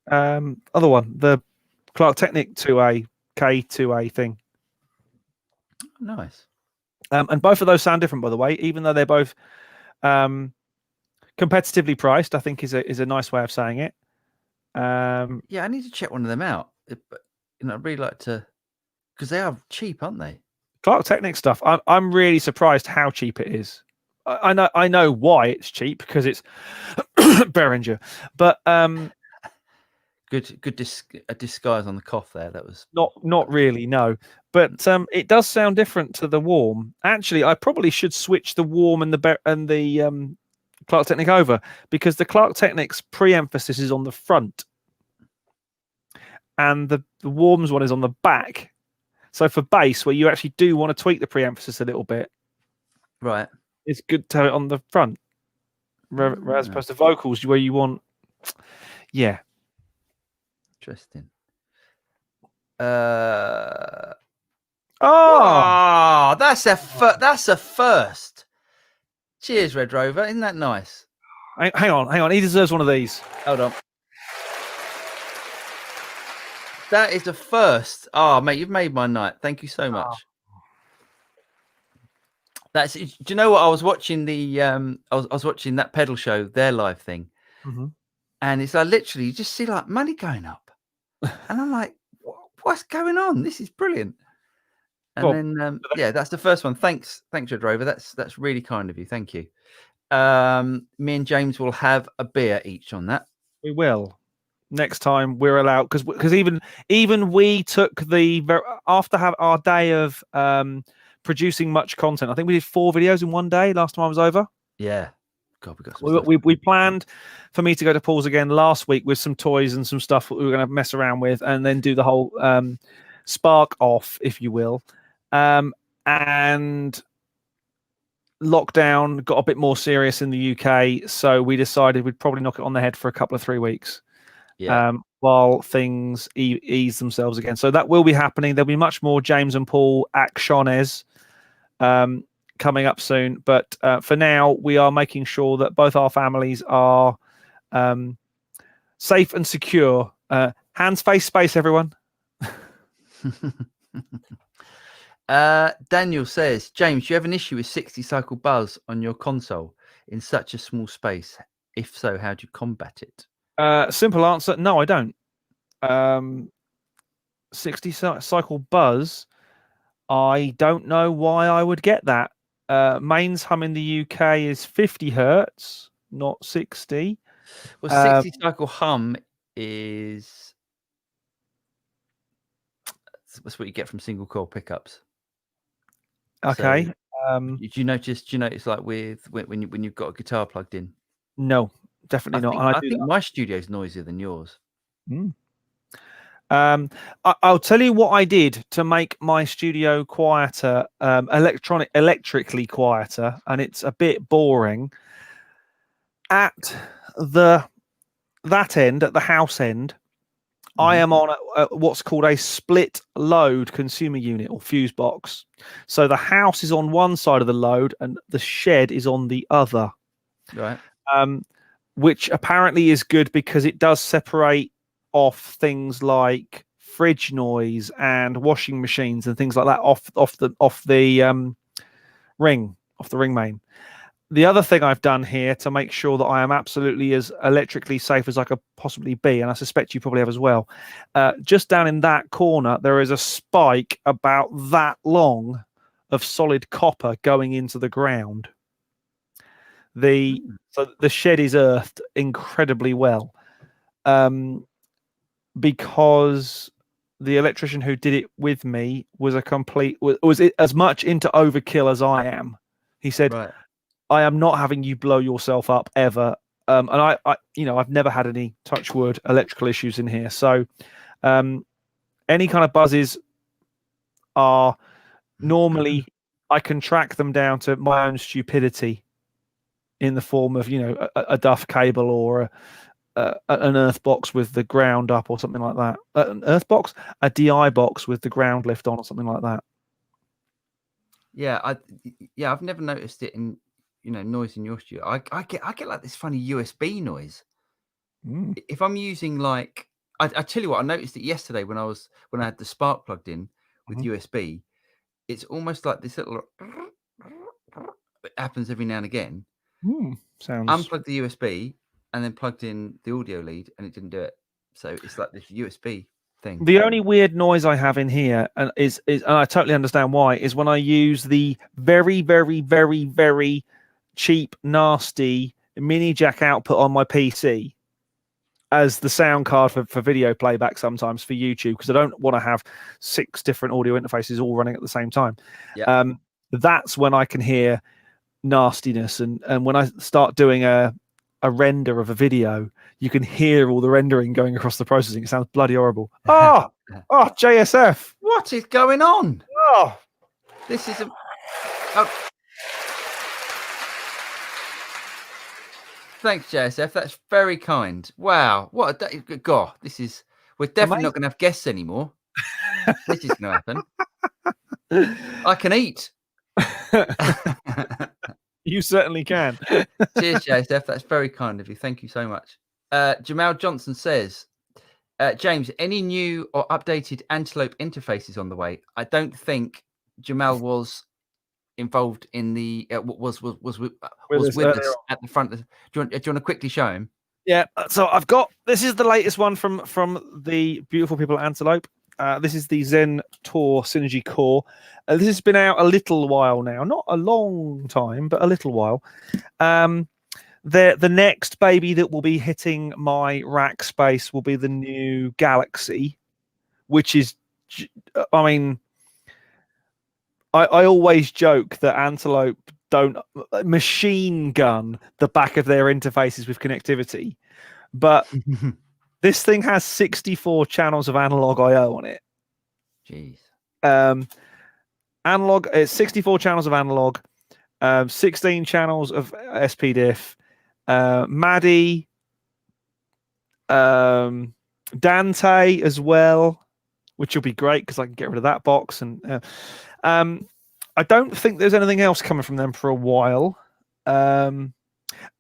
other one, the Clark Technic 2A K2A thing. Nice. And both of those sound different, by the way, even though they're both competitively priced. I think is a nice way of saying it. Yeah, I need to check one of them out. I'd really like to, because they are cheap, aren't they? Clark Technic stuff. I'm really surprised how cheap it is. I know why it's cheap, because it's Behringer, but good disguise on the cough there. That was not really, no. But it does sound different to the warm. Actually, I probably should switch the warm and the Clark Technic over, because the Clark Technic's pre-emphasis is on the front, and the warms one is on the back. So for bass, where you actually do want to tweak the pre-emphasis a little bit, right, it's good to have it on the front, as opposed to vocals where you want, interesting. That's a first. Cheers, Red Rover. Isn't that nice? Hang on. He deserves one of these. Hold on. That is a first. Oh, mate, you've made my night. Thank you so much. Do you know what? I was watching I was watching that pedal show, their live thing, and it's like literally you just see like money going up, and I'm like, what's going on? This is brilliant. And that's the first one. Thanks, Red Rover. That's really kind of you. Thank you. Me and James will have a beer each on that. We will. Next time we're allowed, because even we took after our day of producing much content. I think we did 4 videos in one day last time I was over. Yeah. God, we planned for me to go to Paul's again last week with some toys and some stuff that we were going to mess around with, and then do the whole spark off, if you will. And lockdown got a bit more serious in the UK, so we decided we'd probably knock it on the head for a couple of 3 weeks. While things ease themselves again. So that will be happening. There'll be much more James and Paul actiones coming up soon. But for now, we are making sure that both our families are safe and secure. Hands, face, space, everyone. Daniel says, James, you have an issue with 60 cycle buzz on your console in such a small space. If so, how do you combat it? Simple answer, no, I don't. 60 cycle buzz, I don't know why I would get that. Mains hum in the UK is 50 hertz, not 60. Well, 60 cycle hum is that's what you get from single coil pickups. Okay. So, do you notice like when you've got a guitar plugged in? No, definitely not. I think my studio's noisier than yours. I'll tell you what I did to make my studio quieter, electrically quieter, and it's a bit boring. At that end, at the house end, I am on what's called a split load consumer unit or fuse box. So the house is on one side of the load and the shed is on the other. Right. Which apparently is good because it does separate off things like fridge noise and washing machines and things like that off the ring, off the ring main. The other thing I've done here to make sure that I am absolutely as electrically safe as I could possibly be, and I suspect you probably have as well, just down in that corner, there is a spike about that long of solid copper going into the ground. So the shed is earthed incredibly well, because the electrician who did it with me was as much into overkill as I am. He said, Right. I am not having you blow yourself up ever. And I've never had any, touch wood, electrical issues in here. So any kind of buzzes are normally, I can track them down to my own stupidity in the form of, a duff cable or an earth box with the ground up or something like that. An earth box, a DI box with the ground lift on or something like that. Yeah, I've never noticed it in noise in your studio. I get like this funny USB noise. If I'm using like I tell you what, I noticed it yesterday when I had the spark plugged in with USB. It's almost like this little it happens every now and again. Sounds. Unplugged the USB and then plugged in the audio lead and it didn't do it. So it's like this USB thing. The only weird noise I have in here, and and I totally understand why, is when I use the very, very, very, very cheap, nasty mini jack output on my PC as the sound card for video playback sometimes for YouTube, because I don't want to have 6 different audio interfaces all running at the same time. Yeah. That's when I can hear nastiness, and when I start doing a render of a video, you can hear all the rendering going across the processing. It sounds bloody horrible. Oh, JSF. What is going on? Oh, this is Thanks, JSF. That's very kind. Wow. What a day. God, we're definitely not going to have guests anymore. This is going to happen. I can eat. You certainly can. Cheers, JSF. That's very kind of you. Thank you so much. Jamal Johnson says, James, any new or updated Antelope interfaces on the way? I don't think Jamal was involved in the was with us at the front. Do you want to quickly show him? Yeah. So I've got, this is the latest one from the beautiful people at Antelope. This is the Zentor Synergy Core. This has been out a little while now, not a long time, but a little while. The next baby that will be hitting my rack space will be the new Galaxy, which is, I mean, I always joke that Antelope don't machine gun the back of their interfaces with connectivity, but this thing has 64 channels of analog I/O on it. Jeez. Analog, it's 64 channels of analog, 16 channels of SPDIF, MADI, Dante as well, which will be great because I can get rid of that box. And I don't think there's anything else coming from them for a while. And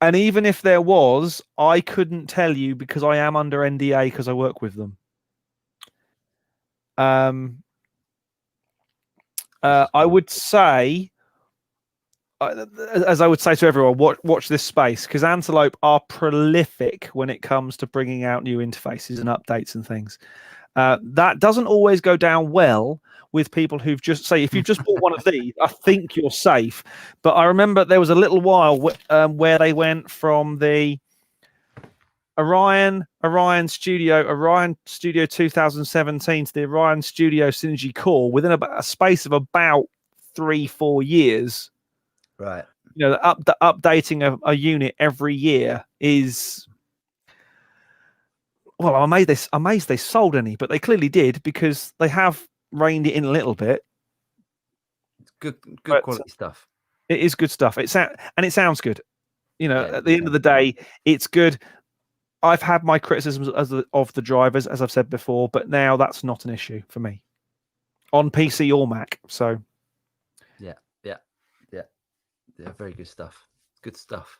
even if there was, I couldn't tell you because I am under NDA because I work with them. I would say, as I would say to everyone, watch this space, because Antelope are prolific when it comes to bringing out new interfaces and updates and things. That doesn't always go down well with people who've just, say, if you've just bought one of these, I think you're safe. But I remember there was a little while where they went from the Orion Studio 2017 to the Orion Studio Synergy Core within about a space of about 3-4 years. Right. You know, updating a unit every year is, well, I'm amazed they sold any, but they clearly did, because they have reined it in a little bit. It's good quality stuff. It is good stuff. It sounds good. You know, at the end of the day, it's good. I've had my criticisms of the drivers, as I've said before, but now that's not an issue for me on PC or Mac. So, yeah, very good stuff. Good stuff.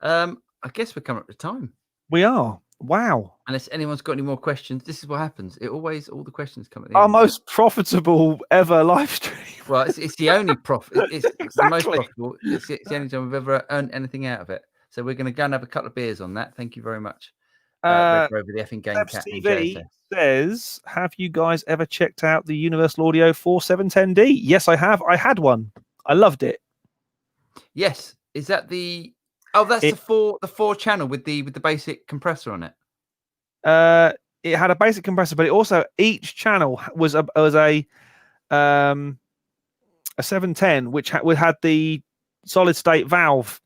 I guess we're coming up to time. We are. Wow. Unless anyone's got any more questions, this is what happens. All the questions come at the Our end. most profitable ever live stream. Well, it's the only profit. It's the most Exactly. profitable. It's the only time we've ever earned anything out of it. So we're going to go and have a couple of beers on that. Thank you very much. Red Rover, the effing game cat, and TV JSS. says, have you guys ever checked out the Universal Audio 4710D? Yes, I have. I had one. I loved it. Yes, is that the? Oh, that's It- the four channel with the basic compressor on it. It had a basic compressor, but it also each channel was a 710, which had the solid state valve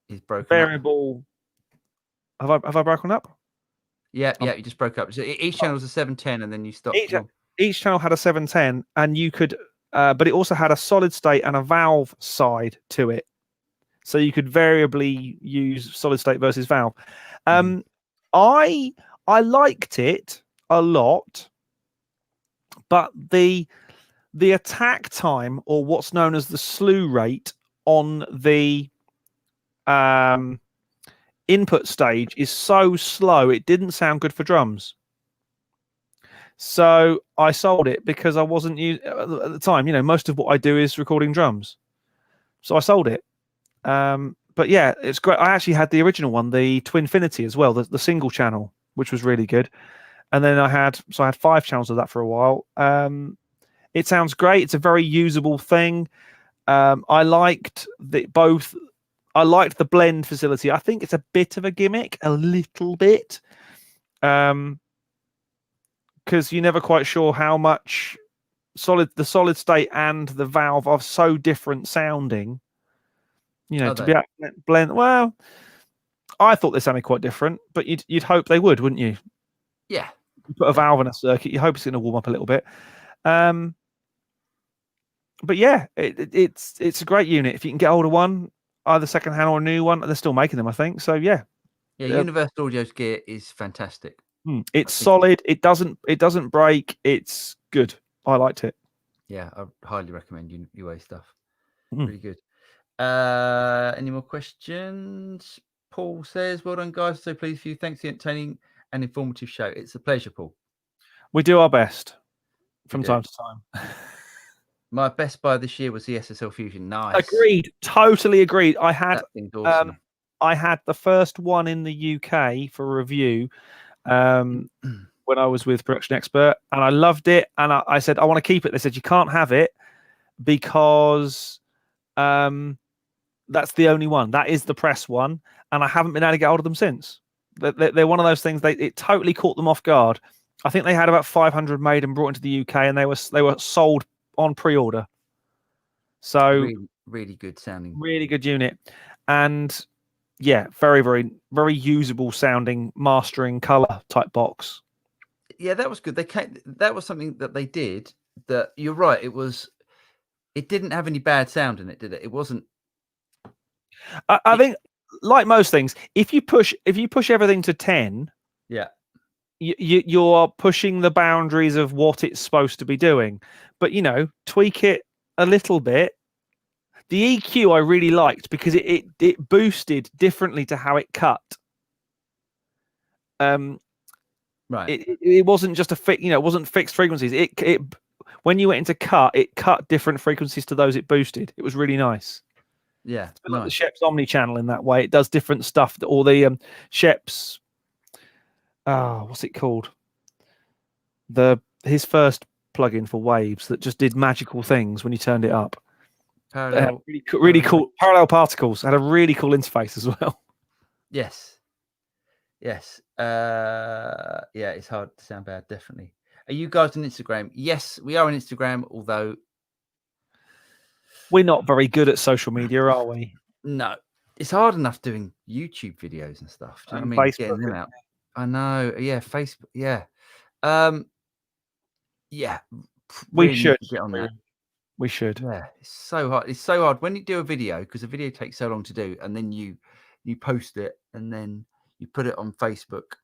He's broken variable. Up. Have I broken up? Yeah, you just broke up. So each channel was a 710, and then you stopped. Each channel had a 710, and you could, but it also had a solid state and a valve side to it, so you could variably use solid state versus valve. I liked it a lot, but the attack time, or what's known as the slew rate on the input stage, is so slow it didn't sound good for drums. So I sold it because I wasn't at the time. Most of what I do is recording drums, so I sold it. But yeah, it's great. I actually had the original one, the Twinfinity, as well, the single channel, which was really good. And then I had 5 channels of that for a while. It sounds great. It's a very usable thing. I liked both. I liked the blend facility. I think it's a bit of a gimmick, a little bit, because you're never quite sure how much the solid state and the valve are so different sounding. To be able to blend. Well, I thought they sounded quite different, but you'd hope they would, wouldn't you? Yeah. You put a valve in a circuit, you hope it's going to warm up a little bit. But yeah, it's a great unit. If you can get hold of one, either second hand or a new one, they're still making them, I think. So yeah. Universal Audio's gear is fantastic. It's solid. It doesn't break. It's good. I liked it. Yeah, I highly recommend UA stuff. Really good. Any more questions? Paul says, well done, guys. So pleased for you. Thanks for the entertaining and informative show. It's a pleasure, Paul. We do our best from time to time. My best buy this year was the SSL Fusion. Nice. Agreed. Totally agreed. I had that thing's awesome. I had the first one in the UK for review when I was with Production Expert, and I loved it. And I said, I want to keep it. They said, you can't have it because that's the only one. That is the press one. And I haven't been able to get hold of them since. They're one of those things. It totally caught them off guard. I think they had about 500 made and brought into the UK, and they were sold on pre-order. So really good sounding, really good unit, and yeah, very, very, very usable sounding mastering color type box. Yeah, that was good. That was something that they did. That you're right. It didn't have any bad sound in it, did it? It wasn't. I think, like most things, if you push everything to 10, yeah, you're pushing the boundaries of what it's supposed to be doing. But tweak it a little bit. The EQ I really liked because it boosted differently to how it cut. Right. It wasn't just it wasn't fixed frequencies. It when you went into cut, it cut different frequencies to those it boosted. It was really nice. Yeah, it's like the Shep's Omni channel in that way. It does different stuff. Or the Shep's, what's it called? His first plugin for waves that just did magical things when you turned it up. Really cool. Parallel particles had a really cool interface as well. Yes. Yeah, it's hard to sound bad. Definitely. Are you guys on Instagram? Yes, we are on Instagram. Although we're not very good at social media, are we? No, it's hard enough doing YouTube videos and stuff. Do you know what I mean? Getting them out. I know. Yeah, Facebook. Yeah. Yeah. We should get on that. We should. Yeah, it's so hard. It's so hard when you do a video because a video takes so long to do, and then you post it, and then you put it on Facebook.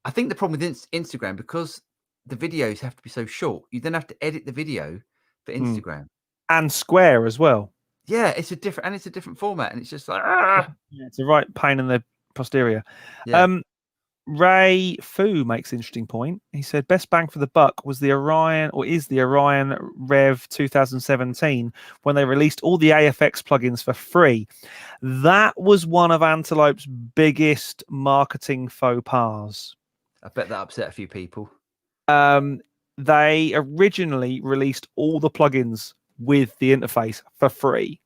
I think the problem with Instagram, because the videos have to be so short, you then have to edit the video for Instagram and Square as well. Yeah, it's a different format, and it's just like yeah, it's a right pain in the posterior. Yeah. Ray Fu makes an interesting point. He said best bang for the buck was the Orion, or is the Orion Rev 2017, when they released all the AFX plugins for free. That was one of Antelope's biggest marketing faux pas. I bet that upset a few people. They originally released all the plugins with the interface for free,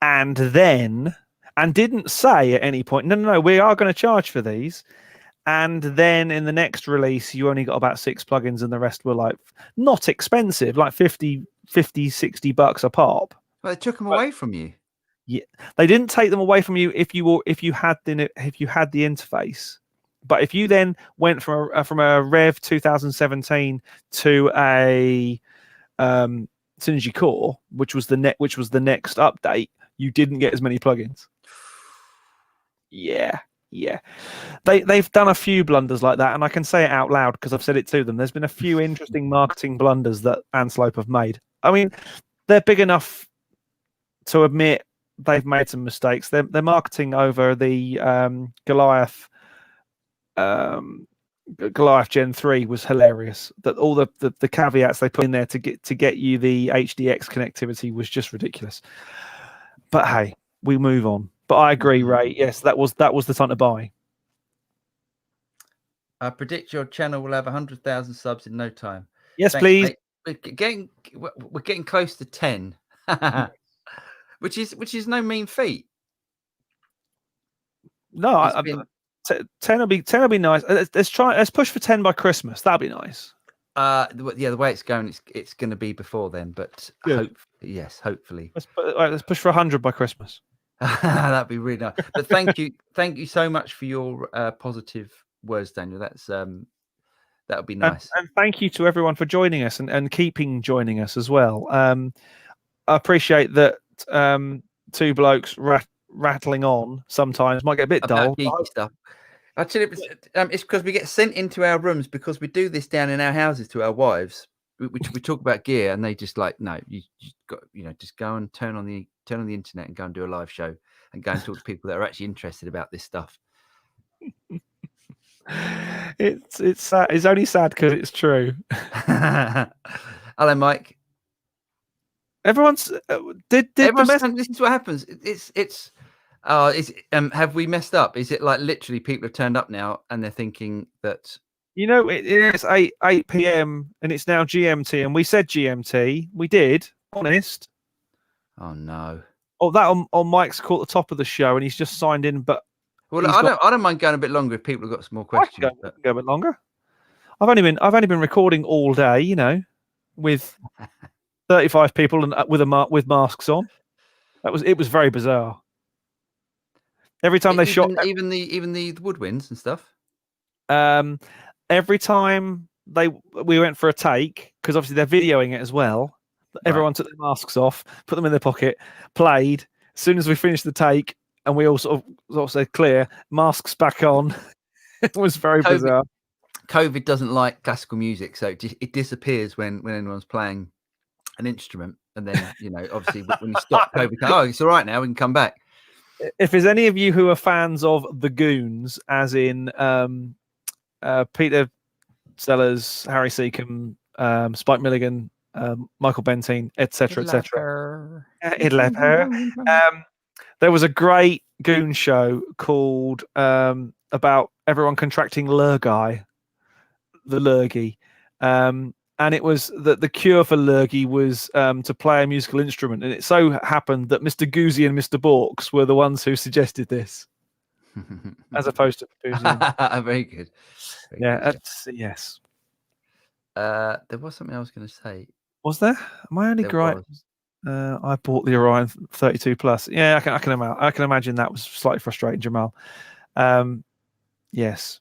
and didn't say at any point, no, we are going to charge for these. And then in the next release, you only got about 6 plugins, and the rest were like not expensive, like 50, $60 a pop. Well, they took them away from you. Yeah, they didn't take them away from you if you had the interface. But if you then went from a Rev 2017 to a Synergy Core, which was the next update, you didn't get as many plugins. Yeah. They've done a few blunders like that, and I can say it out loud because I've said it to them. There's been a few interesting marketing blunders that Antelope have made. I mean, they're big enough to admit they've made some mistakes. They're marketing over the Goliath Gen 3 was hilarious. That all the caveats they put in there to get you the HDX connectivity was just ridiculous. But hey, we move on. But I agree, Ray. Yes, that was the time to buy. I predict your channel will have 100,000 subs in no time. Yes, thanks, please. Mate. We're getting close to 10, which is no mean feat. No, 10 will be nice. Let's push for 10 by Christmas. That'll be nice. The way it's going, it's going to be before then. But hopefully. Let's push for 100 by Christmas. That'd be really nice. But thank you so much for your positive words, Daniel. That would be nice. And thank you to everyone for joining us and keeping joining us as well. I appreciate that 2 blokes rattling on sometimes might get a bit dull. Stuff. Actually, it's because we get sent into our rooms because we do this down in our houses to our wives. We talk about gear, and they just like, no, you got just go and turn on the internet and go and do a live show and go and talk to people that are actually interested about this stuff. It's sad. It's only sad because it's true. Hello, Mike. Everyone's this is what happens. Have we messed up? Is it like literally people have turned up now and they're thinking that it is 8 p.m. and it's now GMT, and we said GMT. We did, honest. Oh no. Oh, that on Mike's caught the top of the show and he's just signed in, but well, I don't mind going a bit longer if people have got some more questions. I can go a bit longer. I've only been recording all day, with 35 people and with masks on. It was very bizarre. Every time they shot, even the woodwinds and stuff. Every time we went for a take, because obviously they're videoing it as well. Everyone took their masks off, put them in their pocket, played. As soon as we finished the take, and we all sort of said clear, masks back on. It was very bizarre. COVID doesn't like classical music, so it disappears when anyone's playing an instrument, and then obviously when you stop COVID, it's all right now, we can come back. If there's any of you who are fans of the Goons, as in Peter Sellers, Harry Seacombe, Spike Milligan, Michael Bentine, etc., there was a great Goon show called about everyone contracting lurgi, the lurgy, and it was that the cure for lurgy was to play a musical instrument, and it so happened that Mr. Goozy and Mr. Borks were the ones who suggested this, as opposed to Goozy. Very good. Yes. There was something I was going to say. Was there? Am I only gripe? I bought the Orion 32 Plus. Yeah, I can imagine that was slightly frustrating, Jamal. Yes.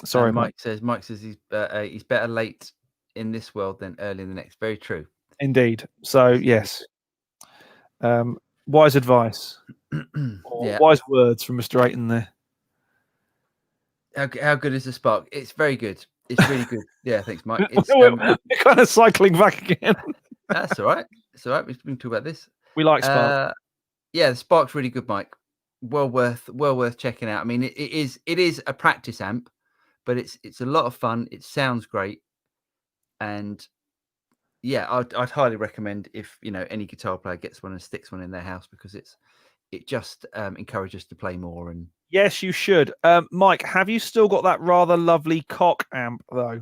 Sorry, Mike says he's better late in this world than early in the next. Very true. Indeed. So yes. Wise advice. Wise words from Mr. Ayton there. How good is the Spark? It's very good. It's really good. Yeah, thanks, Mike. We're kind of cycling back again. That's all right. It's all right. We can talk about this. We like Spark. Yeah, the Spark's really good, Mike. well worth checking out. I mean, it is a practice amp, but it's a lot of fun. It sounds great, and yeah, I'd highly recommend if any guitar player gets one and sticks one in their house, because it just encourages to play more. And Yes, you should. Mike, have you still got that rather lovely cock amp though?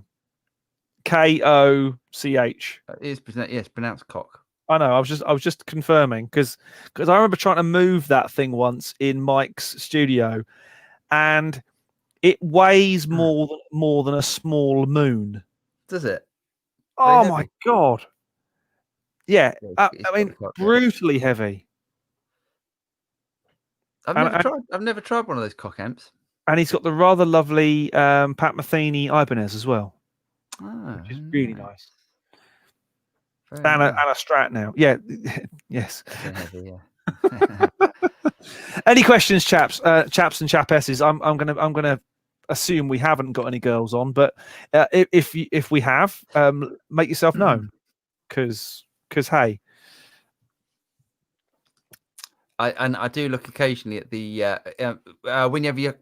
Koch. it's pronounced cock. I know. I was just confirming because I remember trying to move that thing once in Mike's studio, and it weighs more than a small moon. Does it? Oh Very my heavy. god! Yeah, Yeah, it's I mean, quite heavy. brutally heavy. I've never tried one of those cock amps. And he's got the rather lovely Pat Metheny Ibanez as well, which is really nice. And a Strat now. Yeah. Yes. Heavy, yeah. Any questions, chaps and chapesses? I'm gonna assume we haven't got any girls on, but if we have, make yourself known, because hey. I do look occasionally at the when you have a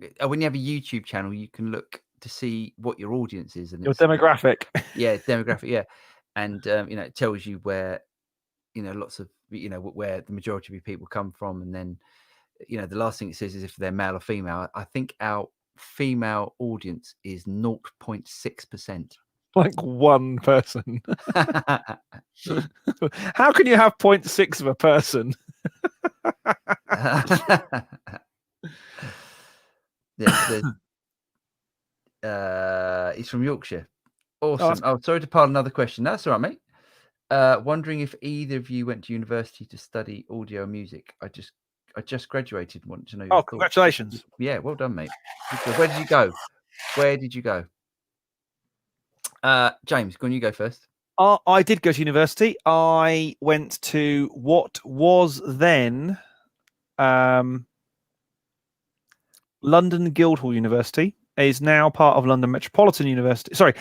YouTube channel, you can look to see what your audience is and Your demographic. Yeah, demographic. Yeah, and it tells you where lots of where the majority of your people come from, and then the last thing it says is if they're male or female. I think our female audience is 0.6%. Like one person. How can you have 0.6 of a person? He's from Yorkshire. Awesome. Oh, sorry to pile another question. That's all right, mate. Wondering if either of you went to university to study audio music. I just graduated. Want to know your thoughts. Congratulations. Yeah, well done, mate. Where did you go? James, go on, you go first. I did go to university. I went to what was then London Guildhall University. Is now part of London Metropolitan University. Sorry,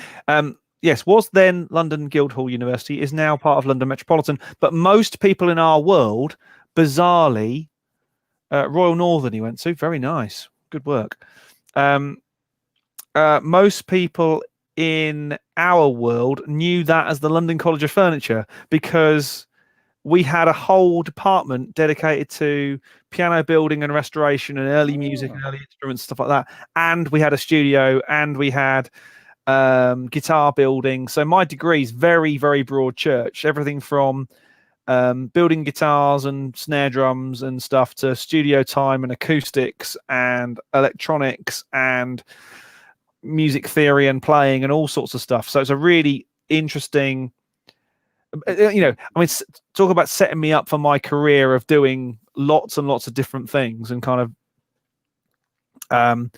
yes, was then London Guildhall University, is now part of London Metropolitan. But most people in our world, bizarrely, Royal Northern he went to. Very nice. Good work. Most people in our world knew that as the London College of Furniture, because we had a whole department dedicated to piano building and restoration and early music and early instruments, stuff like that. And we had a studio, and we had guitar building. So my degree is very, very broad church. Everything from building guitars and snare drums and stuff to studio time and acoustics and electronics and music theory and playing and all sorts of stuff. So it's a really interesting, I mean, talk about setting me up for my career of doing lots and lots of different things and kind of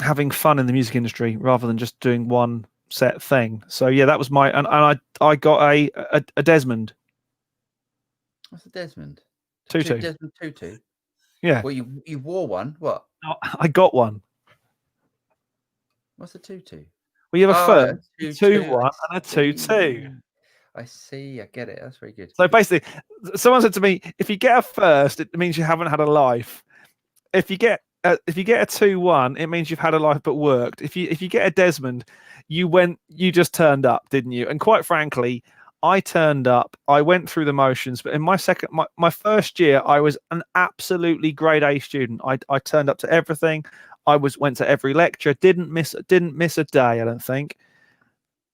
having fun in the music industry rather than just doing one set thing. So yeah, that was my, and I got a Desmond. What's a Desmond? Tutu. Desmond Tutu. Yeah. Well, you wore one. What? No, I got one. What's a tutu? Well, you have a first, a 2-1 and a 2-2. I see. I get it. That's very good. So basically, someone said to me, if you get a first, it means you haven't had a life. If you get a 2-1, it means you've had a life but worked. If you get a Desmond, you just turned up, didn't you? And quite frankly, I turned up. I went through the motions, but in my first year, I was an absolutely grade A student. I turned up to everything. I went to every lecture. Didn't miss a day. I don't think.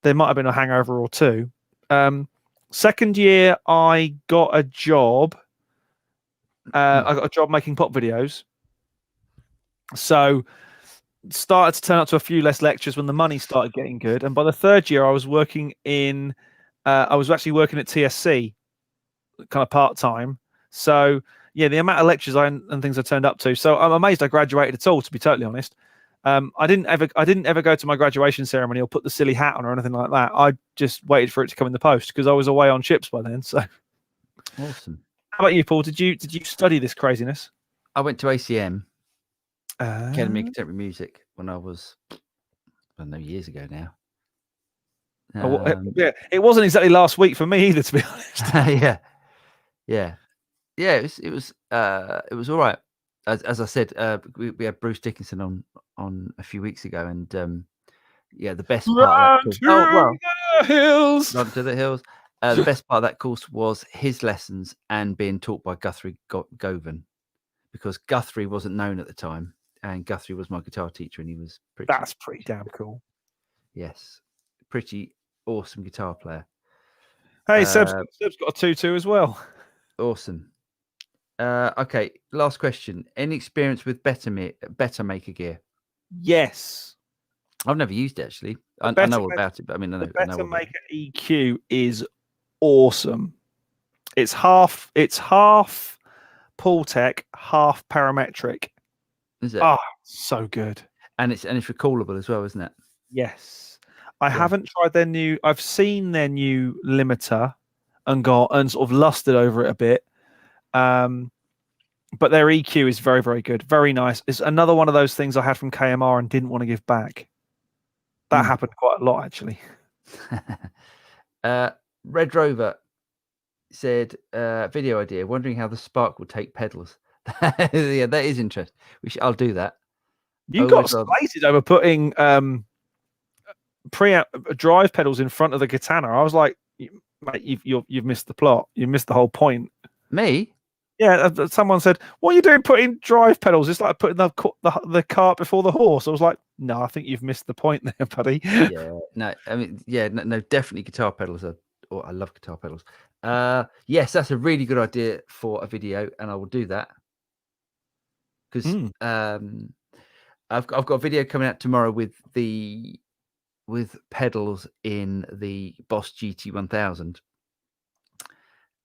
There might have been a hangover or two. Second year, I got a job. I got a job making pop videos. So started to turn up to a few less lectures when the money started getting good. And by the third year, I was working in. I was actually working at TSC, kind of part time. So yeah, the amount of lectures and things I turned up to. So I'm amazed I graduated at all, to be totally honest. I didn't ever go to my graduation ceremony or put the silly hat on or anything like that. I just waited for it to come in the post because I was away on ships by then. So awesome. How about you, Paul? Did you study this craziness? I went to ACM, Academy of Contemporary Music, when I was, I don't know, years ago now. Yeah, it wasn't exactly last week for me either, to be honest. Yeah. It was all right. as I said, we had Bruce Dickinson on a few weeks ago, and yeah, the best part of that Run course, to the hills. Run to the Hills. The best part of that course was his lessons and being taught by Guthrie Govan, because Guthrie wasn't known at the time, and Guthrie was my guitar teacher, and he was That's pretty damn cool. Yes, pretty awesome guitar player. Hey, Seb's got a 2-2 as well. Awesome. Okay, last question. Any experience with Better Maker gear? Yes. I've never used it actually. I know all about it, but I mean, I know Better Maker EQ is awesome. It's half Paultec, half parametric. Is it? Oh, so good. And it's recallable as well, isn't it? Yes. I haven't tried their new. I've seen their new limiter and sort of lusted over it a bit. But their EQ is very, very good. Very nice. It's another one of those things I had from KMR and didn't want to give back. That happened quite a lot, actually. Red Rover said, video idea, wondering how the Spark will take pedals. Yeah, that is interesting. I'll do that. You got slated over putting preamp drive pedals in front of the Katana. I was like, mate, you've missed the plot. You missed the whole point. Me? Yeah, someone said, "What are you doing putting drive pedals? It's like putting the cart before the horse." I was like, "No, I think you've missed the point there, buddy." Yeah, no, I mean, yeah, no, definitely guitar pedals are. Oh, I love guitar pedals. Yes, that's a really good idea for a video, and I will do that because I've got a video coming out tomorrow with pedals in the Boss GT1000,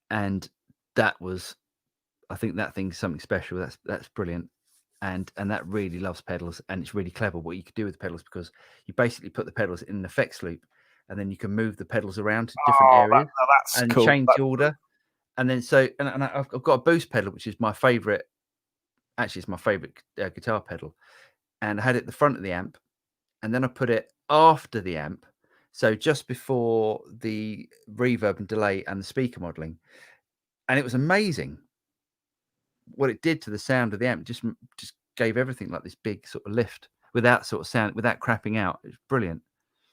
and that was. I think that thing's something special. That's brilliant, and that really loves pedals, and it's really clever what you can do with the pedals, because you basically put the pedals in an effects loop, and then you can move the pedals around to different areas and cool. change the order. And then and I've got a boost pedal, which is my favorite. Actually, it's my favorite guitar pedal, and I had it at the front of the amp, and then I put it after the amp, so just before the reverb and delay and the speaker modeling, and it was amazing what it did to the sound of the amp. Just gave everything like this big sort of lift without sort of sound, without crapping out. It's brilliant.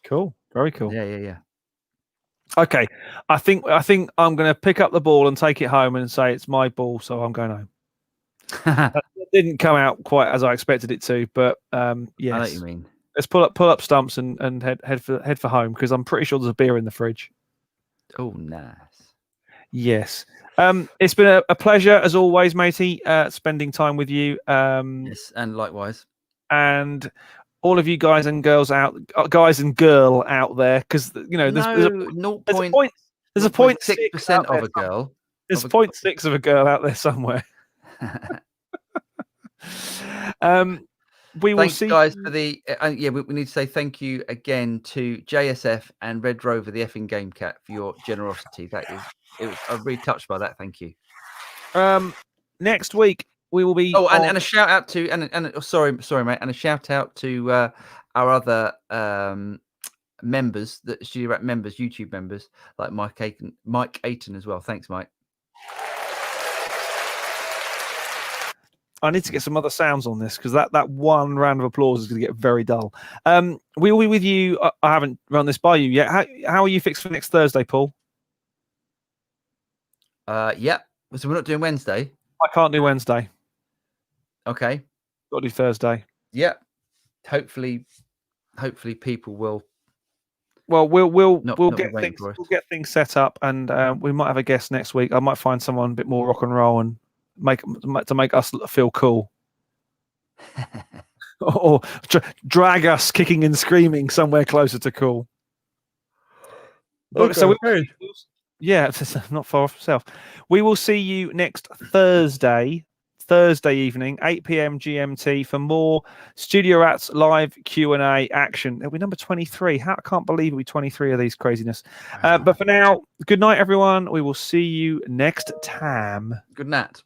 Cool. Very cool. Yeah. Okay. I think I'm going to pick up the ball and take it home and say it's my ball, so I'm going home. It didn't come out quite as I expected it to, but yes. I know what you mean. Let's pull up stumps and head for home, because I'm pretty sure there's a beer in the fridge. Oh, nice. Yes. It's been a pleasure as always, matey, spending time with you. Yes, and likewise. And all of you guys and girl out there, because there's a 0.6% of a girl. There's 0.6 of a girl out there somewhere. We will see, guys, for the we need to say thank you again to JSF and Red Rover, the effing Game Cat, for your generosity. I'm really touched by that. Thank you. Next week we will be. Oh, and a shout out to sorry, mate, and a shout out to our other members, the Studio Rack members, YouTube members, like Mike Aiton as well. Thanks, Mike. I need to get some other sounds on this, because that one round of applause is going to get very dull. We will be with you. I haven't run this by you yet. How are you fixed for next Thursday, Paul? Yeah. So we're not doing Wednesday. I can't do Wednesday. Okay. Got to do Thursday. Yeah. Hopefully people will. Well, we'll get things set up, and we might have a guest next week. I might find someone a bit more rock and roll and make us feel cool, or drag us kicking and screaming somewhere closer to cool. Okay. So yeah, it's not far off itself. We will see you next Thursday evening, 8 p.m. GMT, for more Studio Rats live Q&A action. It'll be number 23. I can't believe it'll be 23 of these craziness. But for now, good night, everyone. We will see you next time. Good night.